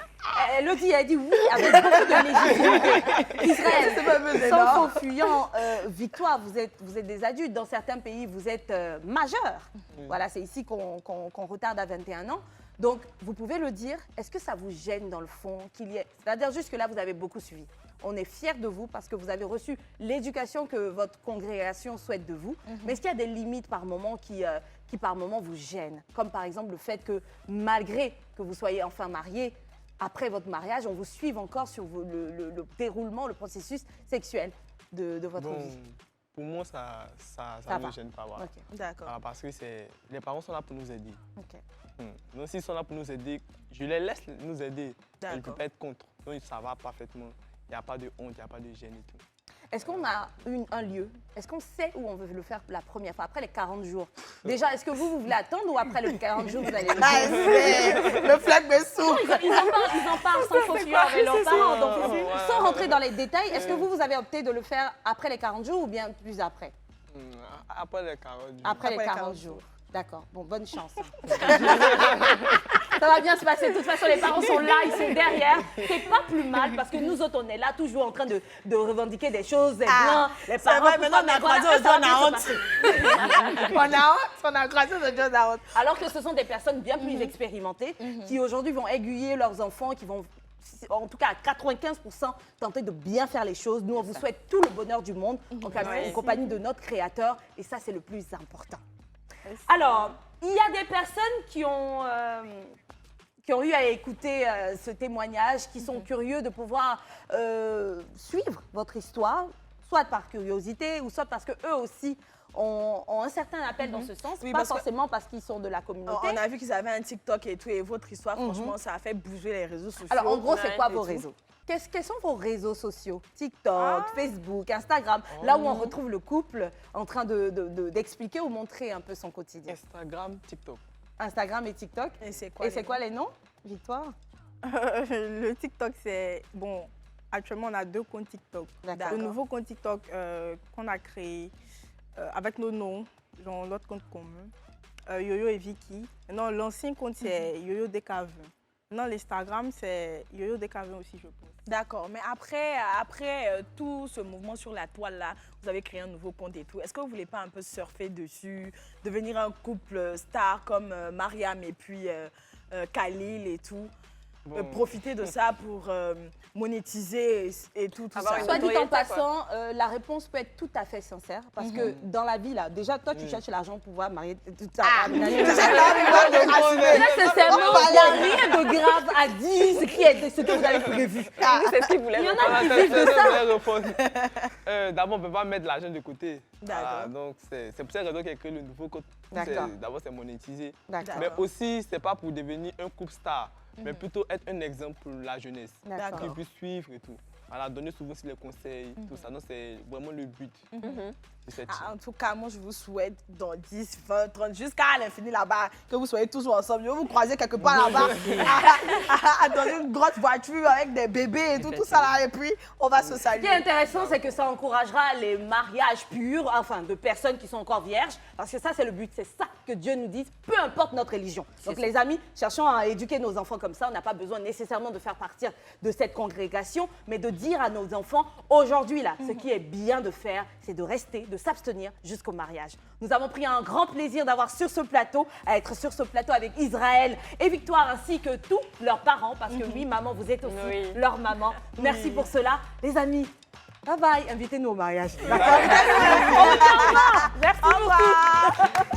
Speaker 6: Elle dit oui, avec beaucoup de légitimité. Israël, sans faux fuyant, Victoire, vous êtes des adultes. Dans certains pays, vous êtes majeurs. Voilà, c'est ici qu'on retarde à 21 ans. Donc, vous pouvez le dire, est-ce que ça vous gêne dans le fond qu'il y ait... C'est-à-dire, jusque-là, vous avez beaucoup suivi. On est fiers de vous parce que vous avez reçu l'éducation que votre congrégation souhaite de vous. Mais est-ce qu'il y a des limites par moment qui par moment vous gênent? Comme par exemple le fait que malgré que vous soyez enfin mariés, après votre mariage, on vous suive encore sur le déroulement, le processus sexuel de votre vie?
Speaker 2: Pour moi, ça
Speaker 6: Ça
Speaker 2: ne
Speaker 6: va.
Speaker 2: me gêne pas. Voilà.
Speaker 6: Ok.
Speaker 4: D'accord.
Speaker 2: Voilà, parce que les parents sont là pour nous aider.
Speaker 6: Ok.
Speaker 2: Donc, s'ils sont là pour nous aider, je les laisse nous aider. Ils ne peuvent
Speaker 4: D'accord.
Speaker 2: pas être contre. Donc, ça va parfaitement. Il n'y a pas de honte, il n'y a pas de gêne et tout.
Speaker 6: Est-ce qu'on a un lieu? Est-ce qu'on sait où on veut le faire la première fois, après les 40 jours? Déjà, est-ce que vous voulez attendre ou après les 40 jours, vous allez le faire?
Speaker 4: Le flag me souffle.
Speaker 6: Ils en parlent sans faux fuyant avec leurs parents. Donc,
Speaker 2: Ouais.
Speaker 6: sans rentrer dans les détails, est-ce que vous avez opté de le faire après les 40 jours ou bien plus après?
Speaker 2: Après les 40 jours.
Speaker 6: Après les 40 jours. D'accord. Bon, bonne chance. Ça va bien se passer. De toute façon, les parents sont là, ils sont derrière. C'est pas plus mal parce que nous autres, on est là toujours en train de revendiquer des choses, des blancs. Les parents,
Speaker 4: vrai, maintenant, on a grandi,
Speaker 6: ça va
Speaker 4: on a
Speaker 6: bien se
Speaker 4: honte.
Speaker 6: passer.
Speaker 4: On a grandi de Dieu la honte.
Speaker 6: Alors que ce sont des personnes bien plus expérimentées qui aujourd'hui vont aiguiller leurs enfants, qui vont, en tout cas à 95%, tenter de bien faire les choses. Nous, on vous souhaite tout le bonheur du monde en compagnie de notre créateur et ça, c'est le plus important. Alors, il y a des personnes qui ont eu à écouter ce témoignage, qui sont curieux de pouvoir suivre votre histoire, soit par curiosité ou soit parce qu'eux aussi ont un certain appel dans ce sens,
Speaker 4: Oui,
Speaker 6: pas
Speaker 4: parce que-
Speaker 6: forcément parce qu'ils sont de la communauté.
Speaker 4: On a vu qu'ils avaient un TikTok et tout, et votre histoire, franchement, ça a fait bouger les réseaux sociaux.
Speaker 6: Alors, en gros, c'est quoi
Speaker 4: et
Speaker 6: vos
Speaker 4: tout.
Speaker 6: réseaux? Quels sont vos réseaux sociaux? TikTok, Facebook, Instagram, là où on retrouve le couple en train d'expliquer ou montrer un peu son quotidien.
Speaker 2: Instagram, TikTok.
Speaker 6: Instagram et TikTok.
Speaker 4: Et c'est quoi
Speaker 6: Et c'est quoi les noms, Victoire?
Speaker 4: Le TikTok, c'est... Bon, actuellement, on a 2 comptes TikTok.
Speaker 6: D'accord.
Speaker 4: Le nouveau compte TikTok qu'on a créé avec nos noms, genre notre compte commun, Yoyo et Vicky. Maintenant, l'ancien compte, c'est Yoyo DK20. Maintenant, l'Instagram, c'est Yoyo DK20 aussi, je pense.
Speaker 9: D'accord, mais après tout ce mouvement sur la toile là, vous avez créé un nouveau compte et tout. Est-ce que vous voulez pas un peu surfer dessus, devenir un couple star comme Mariam et puis Khalil et tout, profiter de ça pour monétiser et tout
Speaker 3: Avoir
Speaker 9: ça.
Speaker 3: une
Speaker 6: Soit dit en
Speaker 3: notoriété,
Speaker 6: passant, la réponse peut être tout à fait sincère parce que dans la vie, là, déjà, toi, tu cherches l'argent pour pouvoir marier toute ta famille. Là, sincèrement, il n'y a rien de grave à dire, ce que vous avez prévu.
Speaker 3: C'est ce qu'ils voulaient.
Speaker 6: Il y en
Speaker 3: répondre.
Speaker 6: a qui vivent de ça.
Speaker 2: D'abord, on ne peut pas mettre l'argent de côté.
Speaker 9: D'accord.
Speaker 2: Voilà, donc, c'est pour cette raison qu'il y a créé le nouveau compte.
Speaker 6: D'accord.
Speaker 2: D'abord, c'est monétiser.
Speaker 6: D'accord.
Speaker 2: Mais aussi, ce n'est pas pour devenir un couple star, mais plutôt être un exemple pour la jeunesse.
Speaker 6: D'accord.
Speaker 2: Qu'ils puissent suivre et tout. Voilà, donner souvent aussi les conseils, tout ça. Donc, c'est vraiment le but de cette chaîne.
Speaker 9: En tout cas, moi, je vous souhaite dans 10, 20, 30, jusqu'à l'infini là-bas, que vous soyez tous ensemble. Je vais vous croiser quelque part là-bas, dans une grosse voiture avec des bébés et tout ça là. Et puis, on va se
Speaker 6: Ce qui
Speaker 9: saluer.
Speaker 6: est intéressant, c'est que ça encouragera les mariages purs, enfin de personnes qui sont encore vierges, parce que ça, c'est le but. C'est ça que Dieu nous dit, peu importe notre religion. Donc, les amis, cherchons à éduquer nos enfants comme ça. On n'a pas besoin nécessairement de faire partir de cette congrégation, mais de dire à nos enfants, aujourd'hui, là, ce qui est bien de faire, c'est de rester, de s'abstenir jusqu'au mariage. Nous avons pris un grand plaisir d'avoir sur ce plateau, à être sur ce plateau avec Israël et Victoire, ainsi que tous leurs parents, parce que oui, maman, vous êtes aussi
Speaker 3: Oui.
Speaker 6: leur maman. Merci pour cela. Les amis, bye bye, invitez-nous au mariage. D'accord? Merci beaucoup.